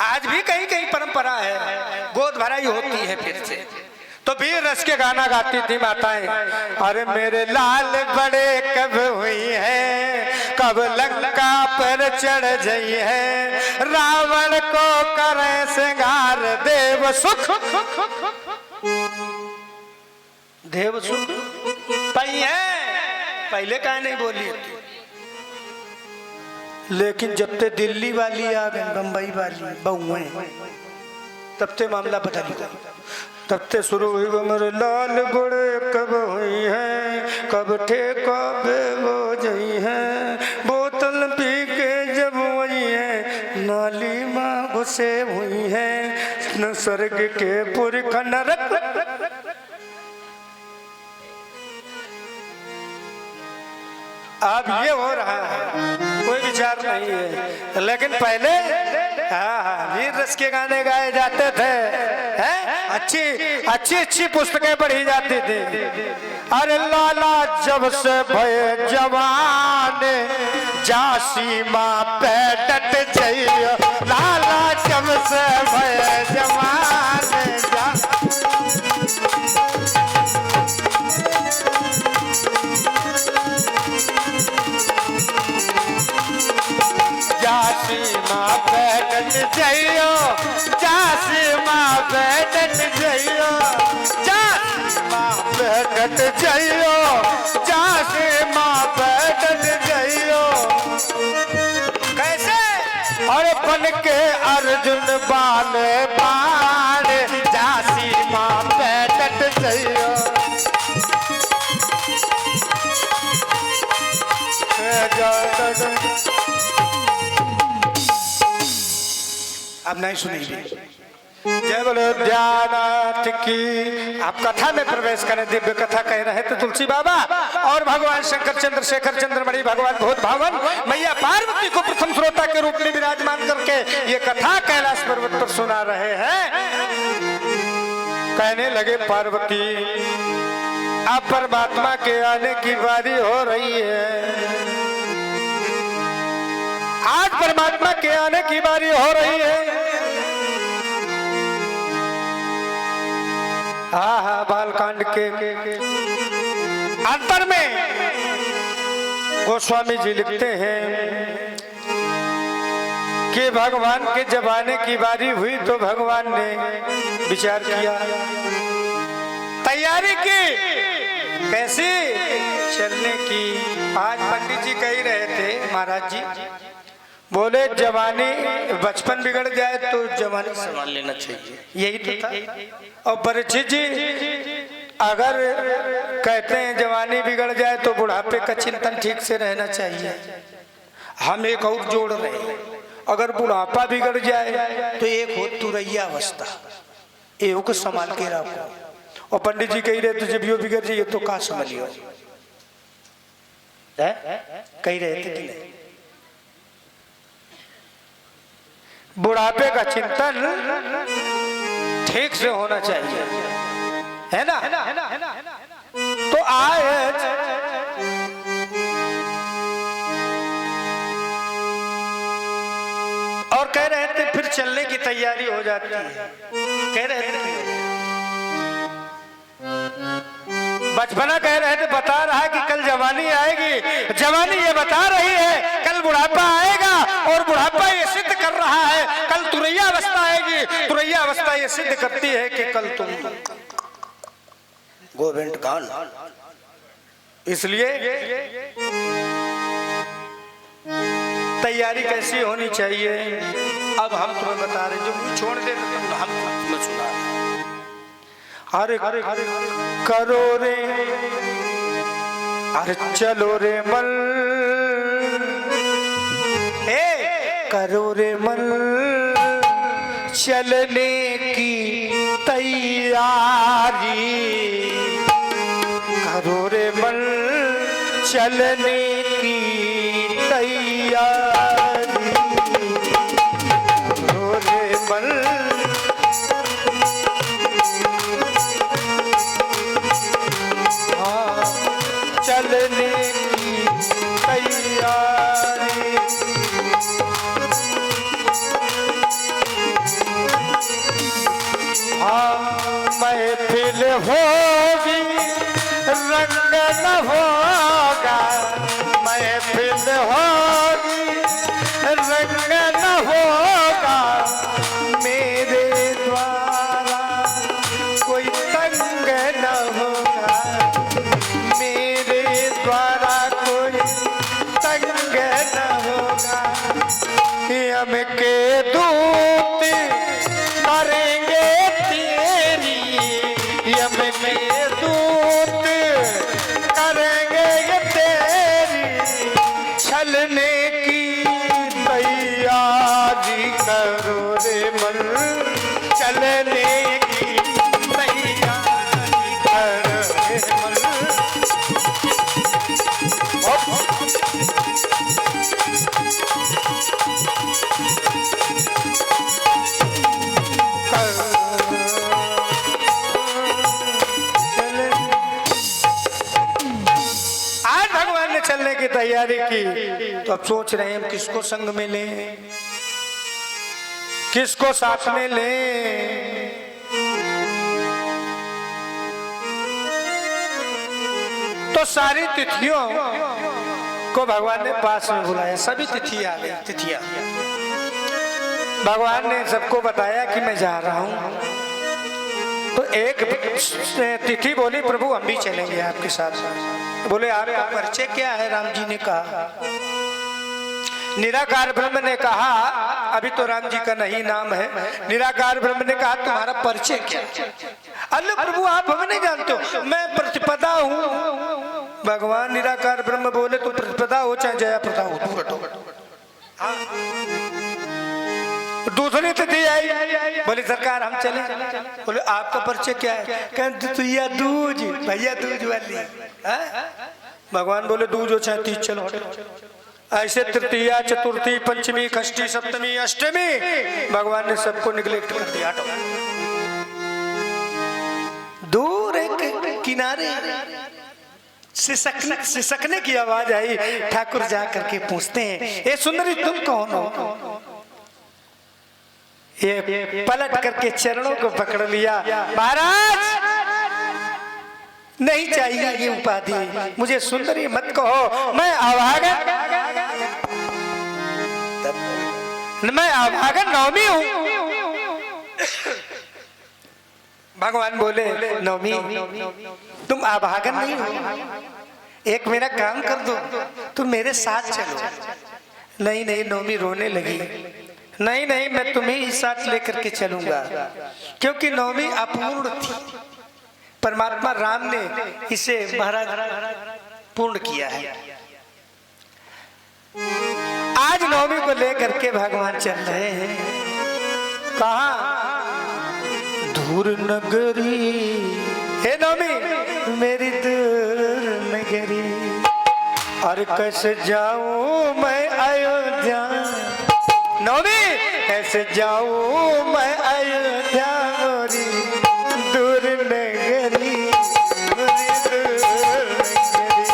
Speaker 1: आज भी कहीं कहीं परंपरा है, गोद भराई होती है फिर से। तो वीर रस के गाना गाती थी माताएं। अरे मेरे लाल बड़े कब हुई है, कब लंका पर चढ़ गई है, रावण को करे श्रृंगार देव सुख, देव सुख पाई है। पहले काहे नहीं बोली थी, लेकिन जब ते दिल्ली वाली आ गई, बम्बई वाली बहुएं, तब ते मामला बदल गया। तब ते शुरू हुई वो मेरे लाल बड़े कब हुई है, कब ठेका बेबो जई है, बोतल पी के जब हुई है, नाली माँ घुसे हुई है, न स्वर्ग के पुरख नरक। अब ये हो रहा है, कोई विचार नहीं है, लेकिन पहले हाँ वीर रस के गाने गाए जाते थे, हैं? अच्छी अच्छी अच्छी पुस्तकें पढ़ी जाती थी। अरे लाला जब से भय जवान, जासी माँ पे डट जाइयो, लाला जब से भय जवान, जासी माँ पे डट जाइयो, जासी माँ पे डट जाइयो, जासी माँ पे डट जाइयो, जासी माँ पे डट जाइयो। कैसे? और बन के अर्जुन बाण बाण, जासी माँ पे डट जाइयो। अब नहीं सुनेंगे। जय बोलो दयानाथ की। आप कथा में प्रवेश करें, दिव्य कथा कह रहे थे तुलसी बाबा और भगवान शंकर चंद्रशेखर चंद्रमणि भगवान भूत भावन मैया पार्वती को प्रथम श्रोता के रूप में विराजमान करके ये कथा कैलाश पर्वत पर सुना रहे हैं। कहने लगे पार्वती अब परमात्मा के आने की बारी हो रही है, आज परमात्मा के आने की बारी हो रही है। हाँ बालकांड के अंतर में गोस्वामी जी लिखते हैं कि भगवान के जब आने की बारी हुई तो भगवान ने विचार किया, तैयारी की, कैसी चलने की। आज पंडित जी कह रहे थे, महाराज जी बोले जवानी बचपन बिगड़ जाए तो जवानी संभाल लेना चाहिए, यही तो था। और परीक्षित जी अगर कहते हैं जवानी बिगड़ जाए तो बुढ़ापे का चिंतन ठीक से रहना चाहिए। हम एक और जोड़ रहे हैं, अगर बुढ़ापा बिगड़ जाए तो एक हो तुरैया अवस्था, एवं को संभाल के रखो। और पंडित जी कह रहे थे जब यो बिगड़ जाइए तो का संभालियो, कह रहे थे कि नहीं। बुढ़ापे का चिंतन ठीक से होना चाहिए, है ना। तो आज और कह रहे थे फिर चलने की तैयारी हो जाती है। कह रहे थे बचपना कह रहे थे, बता रहा है कि कल जवानी आएगी, जवानी ये बता रही है कल बुढ़ापा आएगा, और बुढ़ापा ये सिद्ध कर रहा है कल तुरैया अवस्था आएगी, तुरैया अवस्था ये सिद्ध करती है कि कल तुम गोविंद खान। इसलिए तैयारी कैसी होनी चाहिए अब हम तुम्हें बता रहे, जो छोड़ दे तो हम तुम्हें सुना रहे। अरे करो रे, अरे चलो रे मन, करो रे मन चलने की तैयारी, करो रे मन चलने की तैयारी, करो रे मन चलने की तैयारी। हाँ महफिल होगी रंग न होगा, महफिल होगी रंग न होगा, मेरे द्वारा कोई तंग न होगा, मेरे द्वारा कोई तंग न होगा। यम के दूत करेंगे तेरी, यम के दूत करेंगे ये तेरी, छलने की तैयारी करो रे मन, चलने की तैयारी करो रे मन। आज भगवान ने चलने की तैयारी की, तो अब सोच रहे हैं किसको संग में लें, किसको साथ में लें। तो सारी तिथियों को भगवान ने पास में बुलाया, सभी तिथि आ गई। तिथियां भगवान ने सबको बताया कि मैं जा रहा हूं। तो एक तिथि बोली, प्रभु हम भी चलेंगे आपके साथ। बोले आपका परिचय क्या है? राम जी ने कहा। निराकार ब्रह्म ने कहा, अभी तो राम जी का नहीं नाम है। निराकार ब्रह्म ने कहा तुम्हारा परिचय क्या? अल्लाह प्रभु आप हमें नहीं जानते हो, मैं प्रतिपदा हूँ। भगवान निराकार ब्रह्म बोले तुम प्रतिपदा हो चाहे जया प्रदा हो, दूर हटो। दूसरी तिथि आई, बोले सरकार हम चले। बोले आपका परिचय क्या है? कहते तुया दूज, भैया दूज वाली। भगवान बोले दूज हो चाहे तीज, चलो। ऐसे तृतीया चतुर्थी पंचमी षष्ठी सप्तमी अष्टमी भगवान ने सबको निगलेक्ट कर दिया। दूर एक किनारे सिसकने की आवाज आई। ठाकुर जा करके पूछते हैं, ए सुंदरी तुम कौन हो? ये पलट करके चरणों को पकड़ लिया। महाराज नहीं चाहिए ये उपाधि, मुझे सुंदरी मत कहो, मैं अभागन नवमी हूं। भगवान बोले नवमी तुम अभागन नहीं हो, एक मेरा काम कर दो, तुम मेरे साथ चलो। नहीं नहीं, नवमी रोने लगी। नहीं नहीं, मैं तुम्हें ही साथ लेकर के चलूंगा, क्योंकि नवमी अपूर्ण थी। परमात्मा राम ने इसे महाराज पूर्ण किया है। आज नवमी को लेकर के भगवान चल रहे हैं। कहा? दूर नगरी, हे नवमी मेरी दूर नगरी, और कैसे जाऊं मैं अयोध्या। नवमी कैसे जाऊं मैं अयोध्या, मोरी दूर नगरी, मोरी दूर नगरी।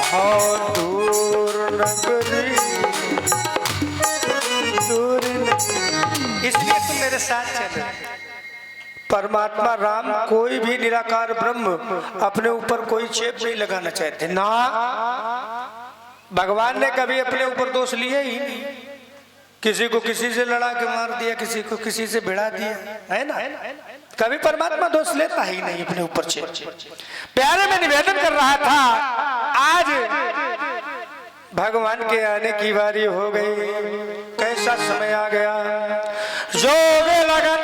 Speaker 1: हाँ दूर नगरी, इसलिए तुम मेरे साथ चले। परमात्मा राम कोई भी निराकार ब्रह्म अपने ऊपर कोई चेप नहीं लगाना चाहते ना। भगवान ने कभी अपने ऊपर दोष लिए ही नहीं। किसी को किसी से लड़ा के मार दिया, किसी को किसी से भिड़ा दिया, है ना। कभी परमात्मा दोष लेता ही नहीं अपने ऊपर चेप। प्यारे में निवेदन कर रहा था, आज भगवान के आने की बारी हो गई। कैसा समय आ गया। जोग लगन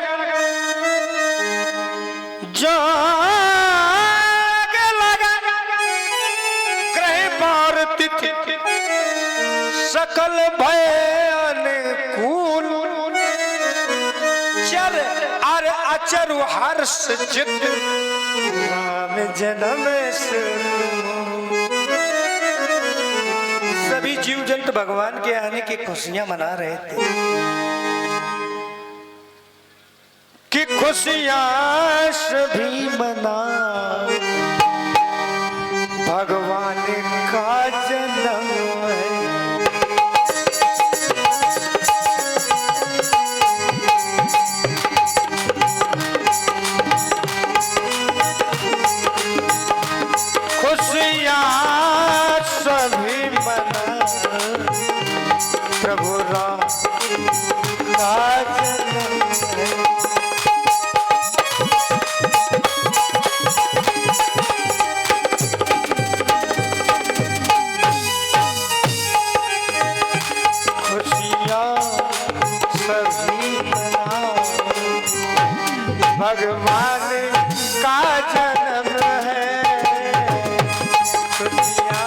Speaker 1: ग्रह पार तिथि सकल भय अनुकूल, चर अर अचरु हर्ष जित राम जन्म सभी जीव जंतु भगवान के आने की खुशियां मना रहे थे। कि खुशियां सभी मना, भगवान का जन्म है। खुशियां सभी मना, प्रभु राम का जन्म है। भगवान का जन्म है। खुशियाँ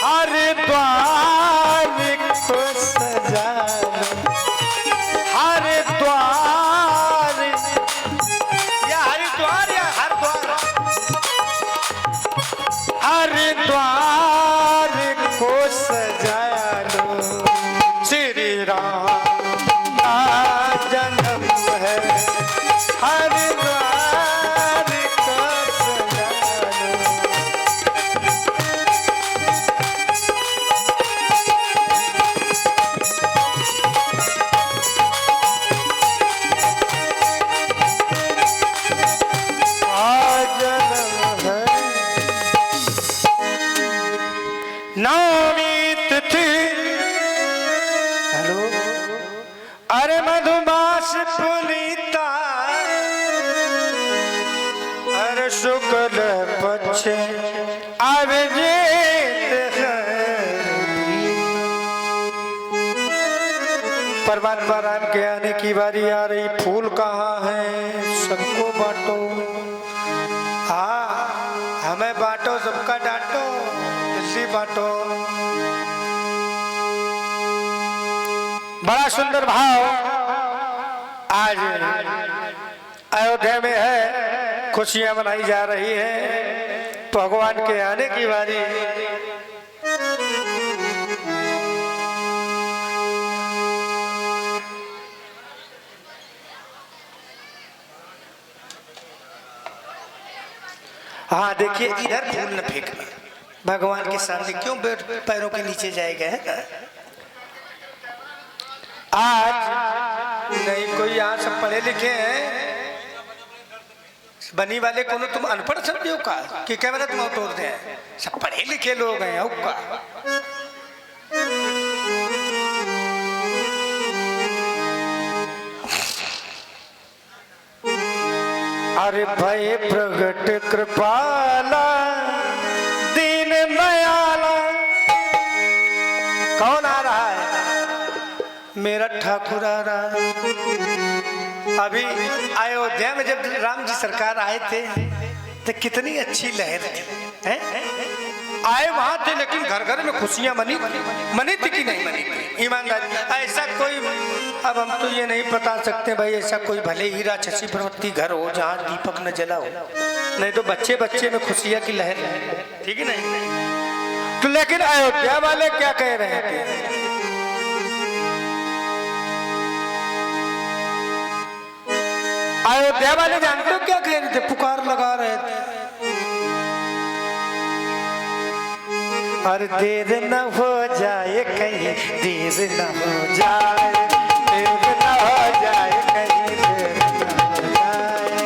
Speaker 1: हर द्वार को सजा, हर द्वार या हरिद्वार या हर द्वार, हर द्वार को सजाया लो, श्री राम का जन्म है। हर द्वार को सजाया लो। नवमी तिथि, हेलो, अरे मधुमास पुनीता, अरे शुक्ल पक्ष अभिजीत है। परमात्मा राम के आने की बारी आ रही। फूल कहाँ है? सबको बांटो। हाँ, हमें बांटो, सबका डांटो, जल्दी बांटो। बड़ा सुंदर भाव आज अयोध्या में है। खुशियां मनाई जा रही है। भगवान के आने की बारी। हाँ देखिए, इधर फूल न फेंकना। भगवान के सामने क्यों पैरों के नीचे जाएगा? आज नहीं कोई यहाँ सब पढ़े लिखे हैं। बनी वाले को तुम अनपढ़ समझो का कि कैमरा तुम तोड़ दे? सब पढ़े लिखे लोग हैं का। अरे भय प्रगट कृपाला दीन दयाला। कौन आ रहा है? मेरा ठाकुर आ रहा है। अभी अयोध्या में जब राम जी सरकार आए थे तो कितनी अच्छी लहर थी, आए वहां थे, लेकिन घर घर में खुशियां मनी थी कि नहीं मनी थी? ईमानदारी ऐसा कोई, अब हम तो ये नहीं बता सकते भाई, ऐसा कोई भले ही राक्षसी प्रवृत्ति घर हो जहाँ दीपक न जला हो, नहीं तो बच्चे बच्चे में खुशियां की लहर है, ठीक है नहीं? तो लेकिन अयोध्या वाले क्या कह रहे थे? अयोध्या वाले जानते हो क्या कह रहे थे? पुकार लगा रहे थे, और देर न हो जाए कहीं, देर न हो जाए, देर न हो जाए कहीं, देर न हो जाए।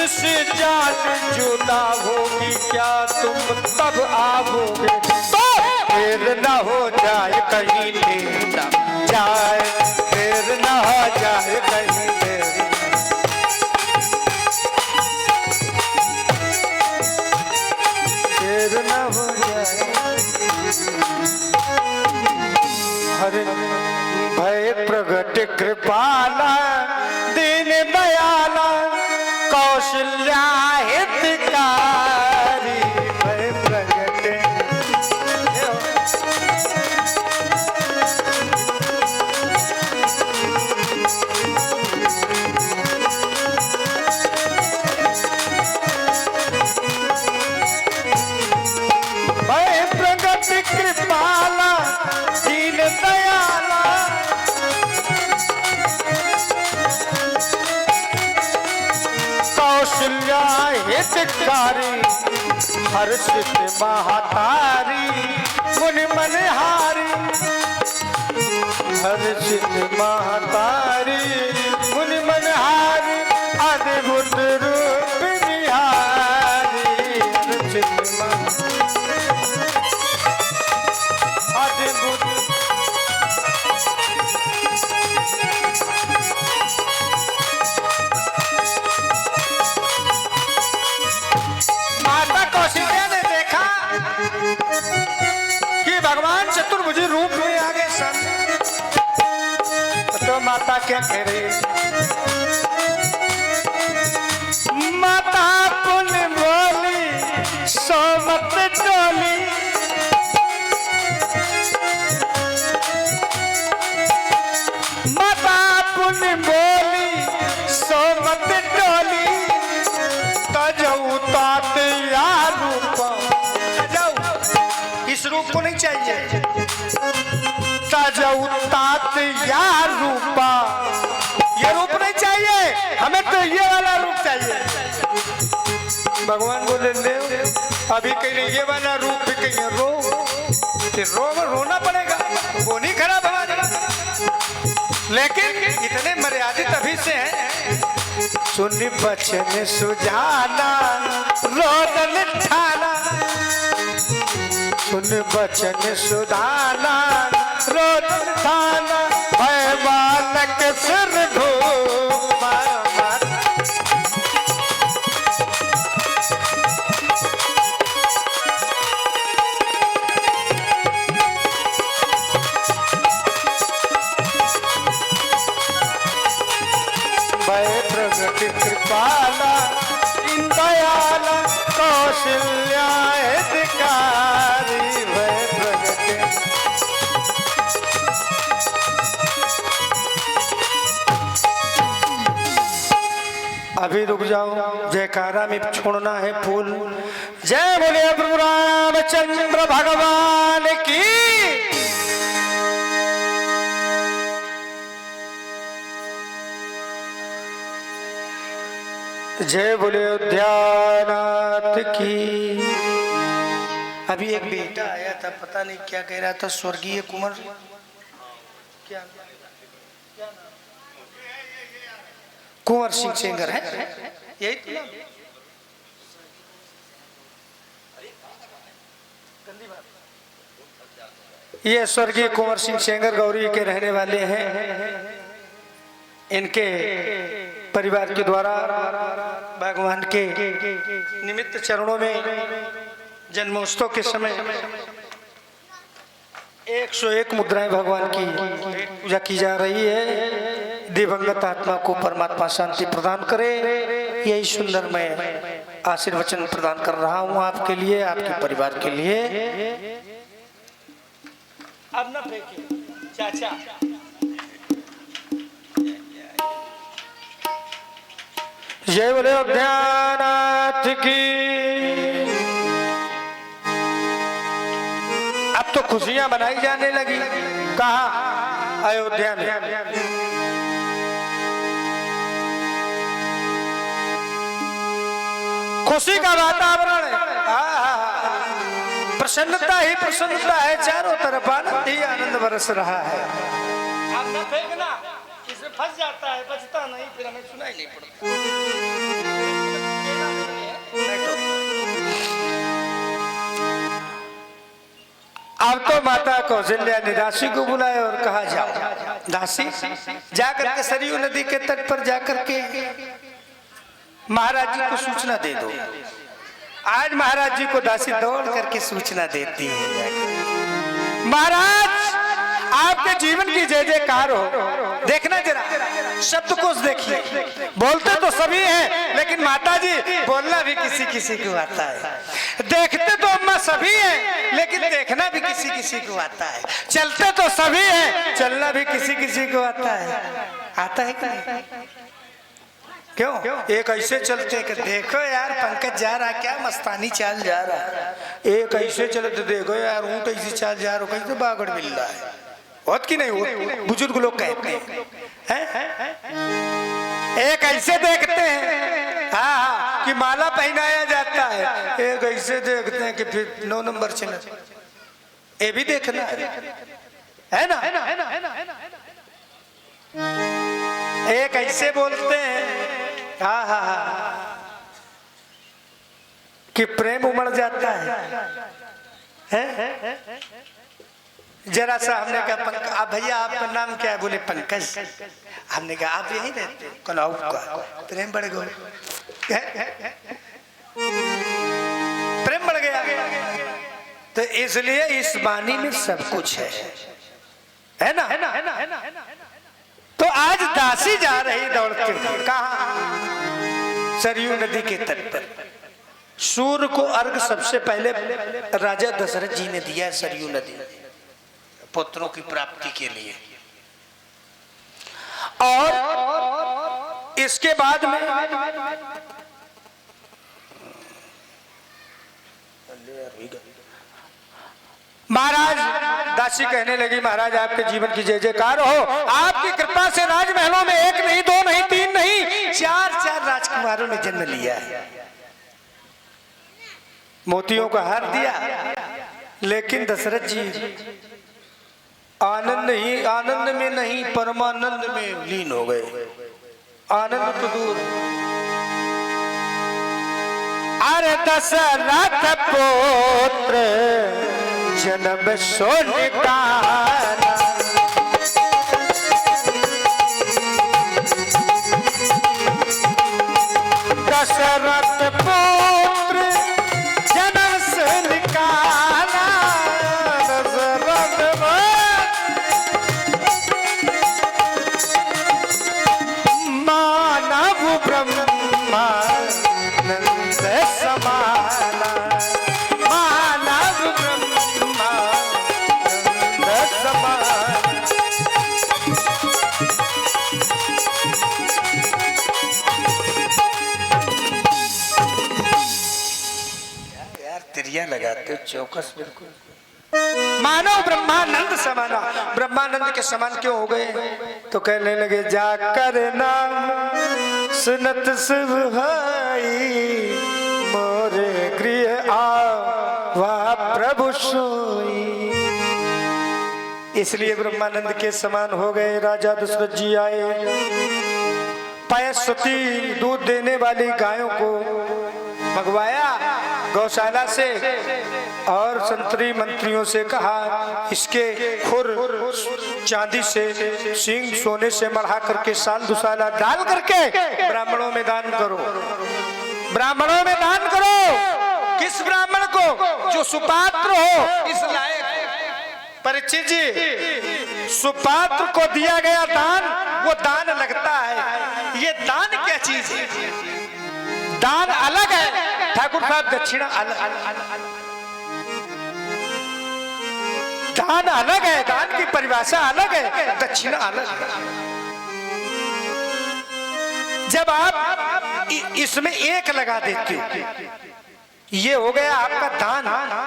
Speaker 1: तुमसे जान जुदा होगी क्या तुम तब आओगे तो फिर न हो जाए कहीं देर न जाए, फिर न हो जाए कहीं देर, फिर न हो जाए। हरे भय प्रगट कृपाला दीन दयाला कौशल्या हितकारी, भय प्रगट भय प्रगट कृपाला दीन दयाला कौशल्या हितकारी, हर्षित महातारी मुनि मनहारी, हर्षित महातारी मुनि मनहारी अद्भुत रूप निहारी, हर्षित अद्भुत माता कौशल्या ने देखा कि भगवान चतुर्भुजी रूप में आ गए सामने, तो माता क्या कह रही है? माता पुण्य बोली सोमत डोली, माता पुण्य बोली सोमत डोली, तजऊ तात या रूप, इस रूप को नहीं चाहिए, तजऊ तात या रूपा, ये रूप नहीं चाहिए हमें, तो ये वाला रूप चाहिए। भगवान बोले ले अभी कहीं ये वाला रूप भी कहीं रो, फिर रोना पड़ेगा, वो नहीं खराब हमारी, लेकिन इतने मर्यादित अभी से हैं। सुन बचन सुजाना रोदन ठाना, सुन बचन सुधाना रोदन ठाना, भय बालक सिर घूमा, भय प्रगट कृपाला दयाला कौशल्या हितकारी, भय प्रगट। अभी रुक जाओ, जयकारा में छोड़ना है फूल। जय बोले प्रभु रामचंद्र भगवान की। जय बोले अयोध्यानाथ की। अभी एक बेटा आया था, पता नहीं क्या कह रहा था, स्वर्गीय कुंवर क्या कुंवर सिंह सेंगर है, यही तो नाम। ये स्वर्गीय कुंवर सिंह सेंगर गौरी के रहने वाले हैं। इनके परिवार के द्वारा भगवान के निमित्त चरणों में जन्मोत्सव के समय 101 मुद्राएं भगवान की पूजा की जा रही है। दिवंगत आत्मा को परमात्मा शांति प्रदान करे, यही सुंदर मैं आशीर्वचन प्रदान कर रहा हूँ आपके लिए, आपके परिवार के लिए। अब ना फेंकिए चाचा। जय बोले अयोध्यानाथ की। अब तो खुशियां मनाई जाने लगी। कहाँ? अयोध्या में। खुशी का वातावरण है, प्रसन्नता ही प्रसन्नता है, चारों तरफ आनंद ही आनंद बरस रहा है। आप न फेंकना, इसमें फंस जाता है, बचता नहीं, फिर हमें सुनाई नहीं पड़ता। अब तो माता कौशल्या ने दासी को बुलाया और कहा जाओ दासी जाकर के सरयू नदी के तट पर जाकर के महाराज जी को सूचना दे दो। आज महाराज जी को दासी दौड़ करके सूचना देती है, महाराज आपके जीवन की जय जयकार हो। देखना जरा शब्द को देखिए, बोलते तो सभी हैं लेकिन माता जी बोलना भी किसी किसी को आता है। देखते तो अम्मा सभी हैं लेकिन देखना भी किसी किसी को आता है। चलते तो सभी हैं, चलना भी किसी किसी को आता है। आता है क्या? क्यों? एक ऐसे चलते कि देखो यार पंकज जा रहा, क्या मस्तानी चाल जा रहा है। एक ऐसे चलते देखो यार ऊँट ऐसी चाल जा रहा, कैसे बागड़ मिल रहा है। बहुत की नहीं हो, बुजुर्ग लोग कहते हैं। एक ऐसे देखते हैं हाँ कि माला पहनाया जाता है, एक ऐसे देखते हैं कि फिर 9 नंबर चले। ये भी देखना है ना। एक ऐसे बोलते हैं हाँ हाँ हाँ कि प्रेम उमड़ जाता है? जरा सा हमने कहा पंकज भैया आपका नाम क्या है? बोले पंकज। हमने कहा आप यही रहते? कनाऊ का प्रेम बढ़ गया, प्रेम बढ़ गया। तो इसलिए इस वाणी में सब कुछ है ना। तो आज दासी जा रही दौड़ते कहाँ? सरयू नदी के तट पर। सूर्य को अर्घ सबसे पहले राजा दशरथ जी ने दिया है सरयू नदी पुत्रों की प्राप्ति के लिए, और इसके बाद में महाराज दासी कहने लगी महाराज आपके जीवन की जय जयकार हो। आपकी कृपा से राजमहलों में 1 नहीं 2 नहीं 3 नहीं 4 राजकुमारों ने जन्म लिया है। मोतियों का हार दिया, लेकिन दशरथ जी आनंद में नहीं परमानंद में लीन हो गए। आनंद तो दूर, अरे दशरथ पुत्र जन्म सोनिकाना, दशरथ पुत्र जन्म सोनिकाना, दशरथ मानव ब्रह्मा नंद समाना, मानव ब्रह्मा नंद समाना। यार तिरिया लगाते हो चौकस बिल्कुल। मानव ब्रह्मानंद समाना, ब्रह्मानंद के समान क्यों हो गए? तो कहने लगे जाकर नाम सुनत सुभाई मोरे गृह आवा प्रभु सोई। इसलिए ब्रह्मानंद के समान हो गए। राजा दशरथ जी आए, पयस्वती दूध देने वाली गायों को मंगवाया गौशाला से, और संतरी मंत्रियों से कहा इसके खुर चांदी से, सींग सोने से मढ़ा करके साल दुसाला डाल करके ब्राह्मणों में दान करो, ब्राह्मणों में दान करो। किस ब्राह्मण को? जो सुपात्र हो। इस लायक परीक्षित जी, सुपात्र को दिया गया दान वो दान लगता है। ये दान क्या चीज है? दान अलग है ठाकुर साहब, दक्षिणा दान अलग है, दान की परिभाषा अलग है, दक्षिणा अलग है। जब आप इसमें 1 लगा देते हो ये हो गया आपका दान,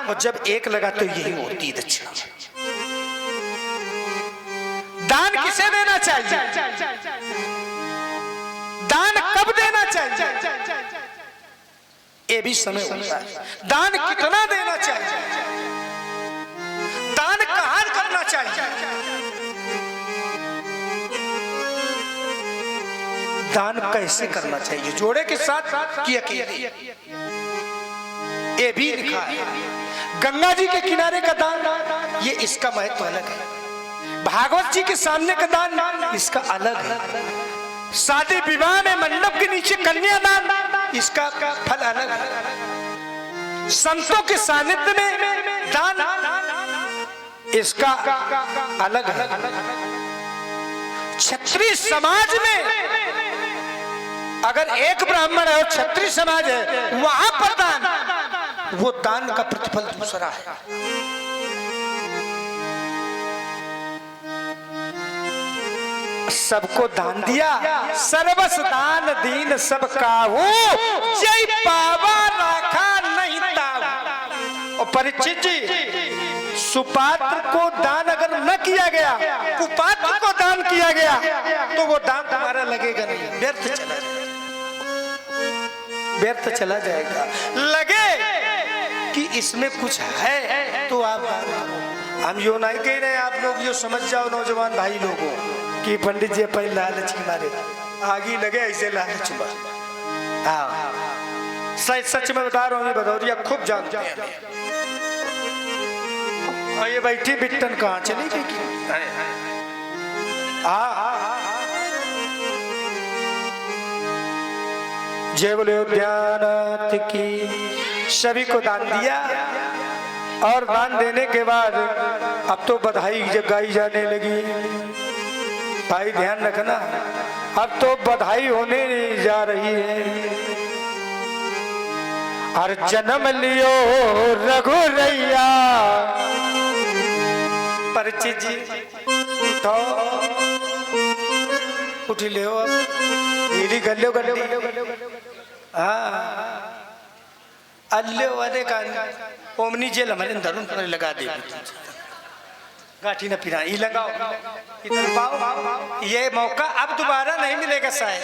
Speaker 1: और जब 1 लगाते हो यही होती है दक्षिणा। दान किसे देना चाहिए? दान कब देना चाहिए? ये भी समय होता है। दान कितना देना चाहिए? दान कहाँ करना चाहिए? दान कैसे करना चाहिए? जोड़े के साथ कि अकेले? ये भी लिखा है। गंगा जी के किनारे का दान ये इसका महत्व अलग है। भागवत जी के सामने का दान इसका अलग है। शादी विवाह में मंडप के नीचे कन्यादान इसका फल अलग है। संतों के सानिध्य में दान इसका अलग है। क्षत्रिय समाज में अगर एक ब्राह्मण है और क्षत्रिय समाज है, वहां पर दान, वो दान का प्रतिफल दूसरा है। सबको दान दिया, सर्वस दान दीन सब काहू, जय पावा राखा नहीं ताऊ। और परीक्षित जी, सुपात्र को दान अगर न किया गया, कुपात्र को दान किया गया, तो वो दान तुम्हारा लगेगा नहीं, व्यर्थ चला जाएगा, व्यर्थ चला जाएगा। लगे कि इसमें कुछ है तो आप दान करो। हम यो नहीं कह रहे, आप लोग यो समझ जाओ नौजवान भाई लोगों कि पंडित जी पहले लालच के मारे आगे लगे ऐसे लालच में। हाँ, सच में बता रहा हूँ, ये भदौरिया खूब जानते हैं। और ये बैठी बिट्टन कहाँ चली गई? जय बोले उद्यानाथ की। सभी को दान दिया और दान देने के बाद अब तो बधाई गाई जाने लगी। भाई ध्यान रखना, अब तो बधाई होने जा रही है। और जन्म लियो रघुरैया। परिचित जी तो उठ लियो, अब गल्लो गड्डी। हाँ, अल्लो वाले का ओमनी जेल हमारे धरुन पर लगा दे, गाठी न पिरा ये लगाओ, इधर पाओ। ये मौका अब दोबारा नहीं मिलेगा शायद।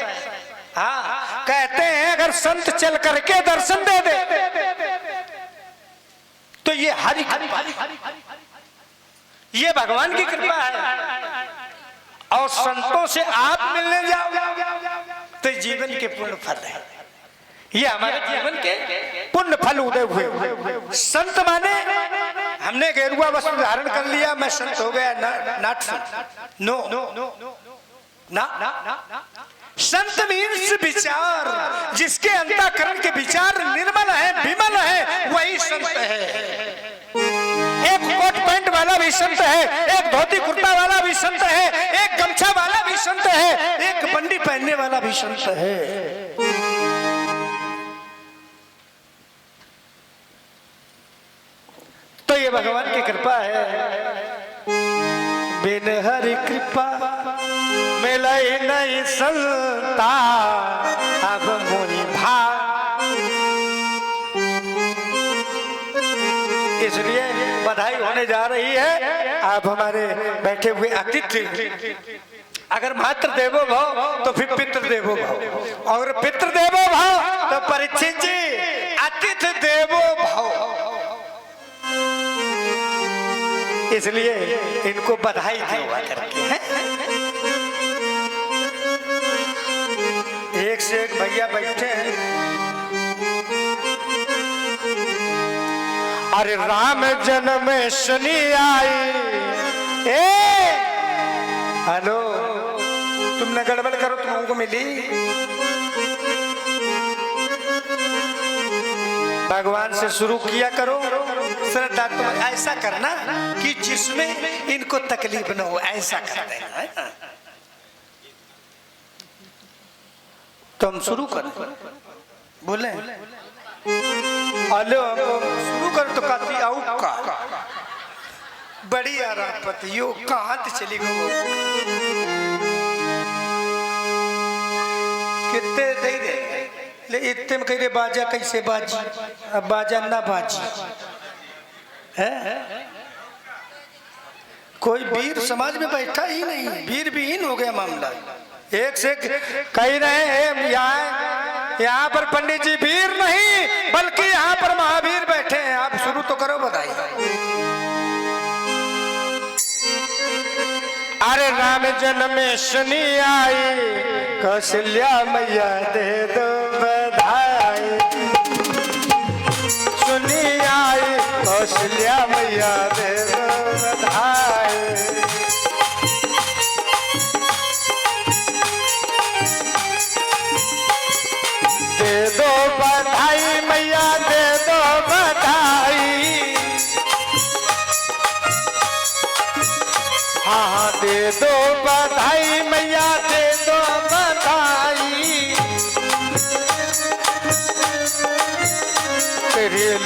Speaker 1: हाँ, कहते हैं अगर संत चल करके दर्शन दे दे तो ये हरि, ये भगवान की कृपा है। और संतों से आप मिलने जाओ तो जीवन के पूर्ण फल है। ये हमारे जीवन के पुण्य फल उदय हुए। संत माने हमने गेरुआ वस्त्र धारण कर लिया, मैं संत हो गया, नॉट नो ना। संत मीन्स विचार, जिसके अंतःकरण के विचार निर्मल है, विमल है, वही संत है। एक कोट पैंट वाला भी संत है, एक धोती कुर्ता वाला भी संत है, एक गमछा वाला भी संत है, एक बंडी पहनने वाला भी संत है। तो ये भगवान की कृपा है। बिन हरि कृपा मिले नहीं संता, अब मोहि भाग। इसलिए बधाई होने जा रही है। आप हमारे बैठे हुए अतिथि, अगर मातृ देवो भव तो फिर पितृ देवो भव, और पितृ देवो भव तो परीक्षित जी अतिथि देवो भव। इसलिए इनको बधाई देवा करके हैं। एक से एक भैया बैठे हैं। अरे राम जन्म शनि आई। हेलो, तुम न गड़बड़ करो, तुमको मिली। भगवान से शुरू किया करो श्रद्धा। तुम ऐसा करना कि जिसमें इनको तकलीफ न हो, ऐसा कर देना। तुम शुरू करो, बोले हेलो शुरू कर तो कहती आओ का बड़ी आरापत यो कहाँ चली गई। कितने दे दे ले इतने में कह रहे बाजा कैसे बाजी, अब बाजा ना बाजी है। कोई वीर समाज में बैठा ही नहीं, वीर विहीन हो गया मामला। एक से कह रहे हैं यहाँ पर पंडित जी वीर नहीं बल्कि यहाँ पर महावीर बैठे हैं। आप शुरू तो करो बधाई। अरे राम जन्म में शनि आई, कौशल्या मैया दे दो बधाई। सुनी आई कौशल्या मैया दे दो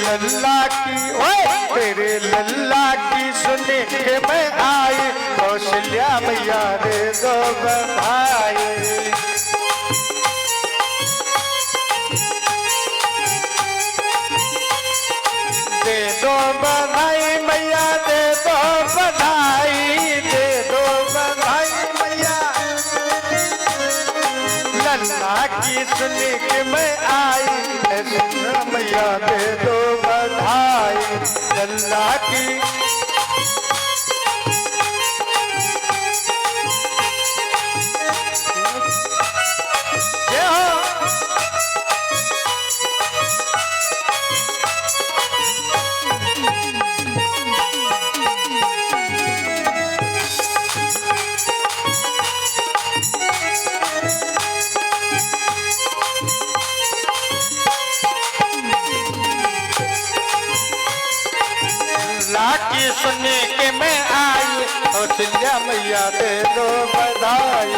Speaker 1: लल्ला की, ओए तेरे लल्ला की सुन के मैं आई, कौशल्या मैया दे दो बधाई। दे दो बधाई मैया दे दो बधाई, दे दो बधाई मैया लल्ला की सुन के मैं आई, मैया दे दो बधाई लल्ला की। लाकी सुनने के मैं आई, कौशल्या मैया दे दो बधाई।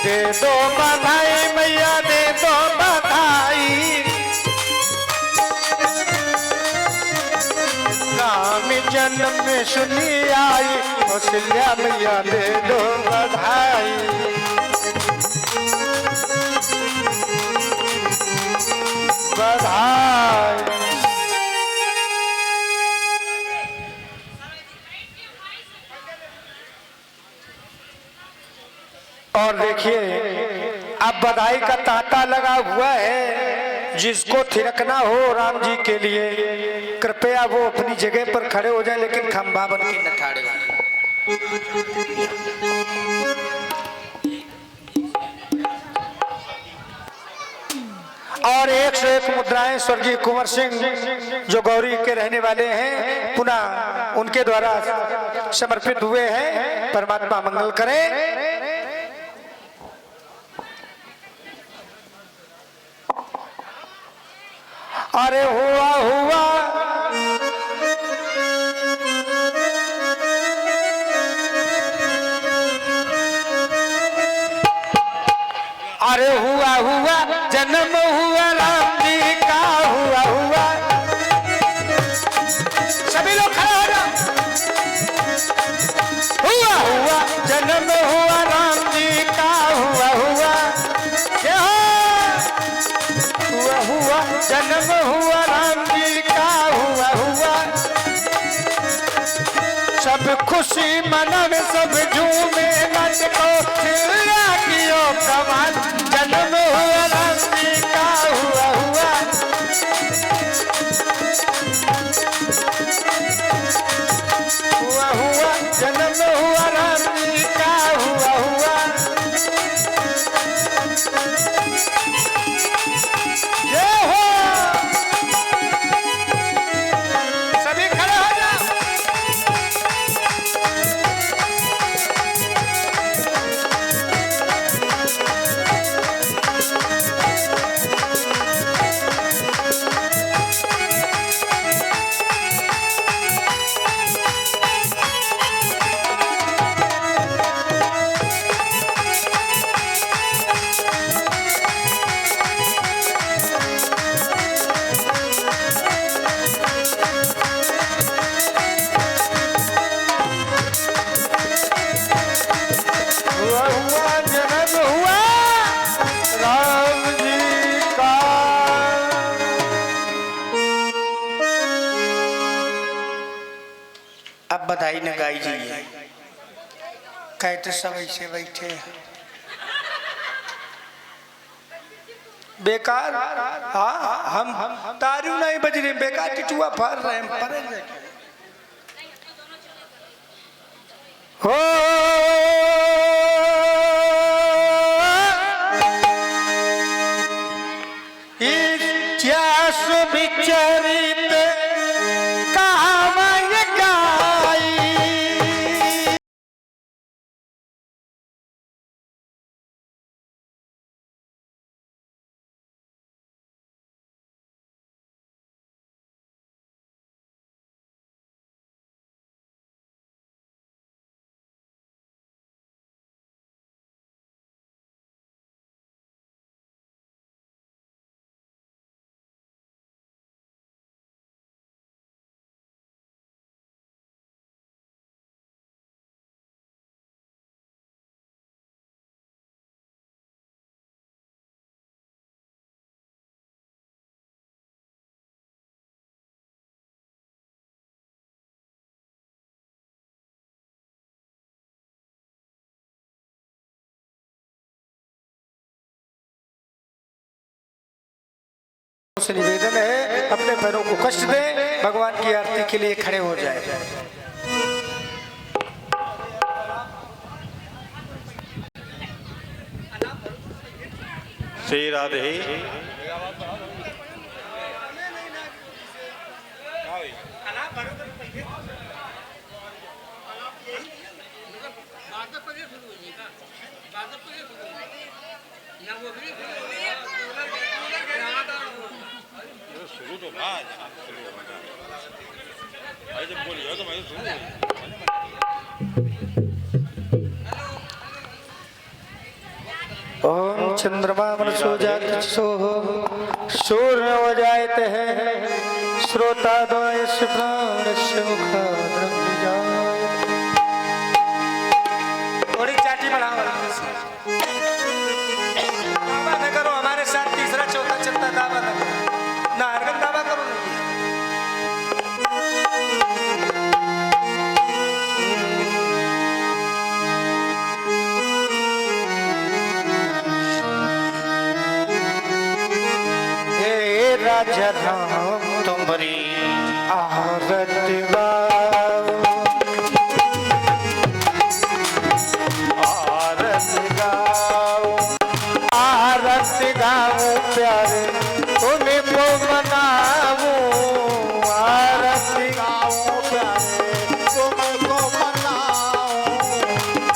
Speaker 1: दे दो बधाई मैया दे दो बधाई, राम जन्म में सुनी आई, कौशल्या मैया दे दो बधाई। बधाई। और देखिए अब बधाई का तांता लगा हुआ है, जिसको थिरकना हो राम जी के लिए कृपया वो अपनी जगह पर खड़े हो जाए, लेकिन खंभा बन के न ठाड़े हो। और एक से एक मुद्राएं स्वर्गीय कुंवर सिंह जो गौरी के रहने वाले हैं पुनः उनके द्वारा समर्पित हुए हैं। परमात्मा मंगल करें। अरे हुआ हुआ अरे हुआ हुआ जन्म हुआ राम जी का, हुआ हुआ सभी लोग खड़े हो जाओ। हुआ हुआ जन्म हुआ राम जी का, हुआ हुआ क्या हुआ हुआ जन्म हुआ राम जी का, हुआ हुआ सब खुशी मनवे सब झूमे मत को चिल्ला कियो कमाल, जन्म हुआ राम जी का, हुआ हुआ हुआ हुआ जन्म हुआ राम जी का, हुआ हुआ जय हो। सभी खड़े हो जाओ। अब बधाई न गाई जाइए, कहते सब ऐसे बैठे बेकार। हाँ हम तारू नहीं बज रहे, बेकार टिटुआ फाड़ रहे हैं। हो बिचरित से निवेदन है अपने पैरों को कष्ट दें, भगवान की आरती के लिए खड़े हो जाए।
Speaker 2: श्री राधे। शुरू तो ना जब बोलिए तो मैं शुरू
Speaker 1: ओम चंद्रमा मनसो जात सूर्य हो जाते हैं श्रोता द्वयस् प्राणस्य मुखाद्रम जायते। थोड़ी चाटी बढ़ाओ, दावा न करो हमारे साथ, तीसरा चौथा चलता दावा न करो, ना हरगन दावा करो नहीं। राजा राम तुम्हारी आरती गाओ, आरती गाओ, आरती गाओ प्यारे तुम्हें को मनाओ, आरती गाओ प्यारे तुमको मनाओ,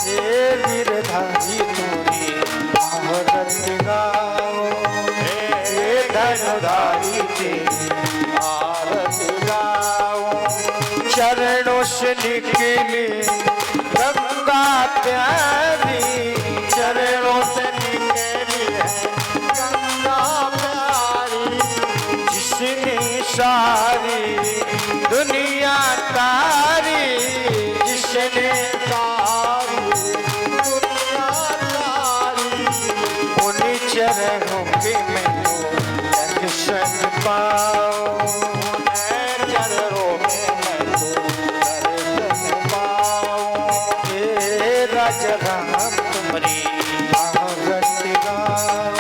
Speaker 1: हे वीरधारी तुम्हारी आरती गाओ, हे धनुधारी आरती गाओ, चरणों से निकली गंगा प्यारी, चरणों से निकली है गंगा प्यारी, जिसने सारी दुनिया तारी, जिसने सारी दुनिया तारी, उन्हीं चरणों के मैं दर्शन पाओ, चरणों में मैं दर्शन पाओ, हे राजा राम तुम्हारी आरती गाओ,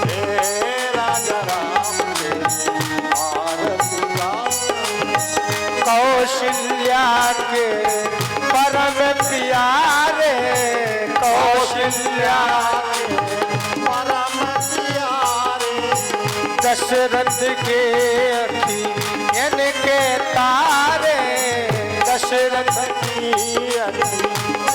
Speaker 1: हे राजा राम आरती गाओ, कौशल्या के परम प्यारे, कौशल्या के परम प्यारे, दशरथ के अखियन के तारे, दशरथ की अखियन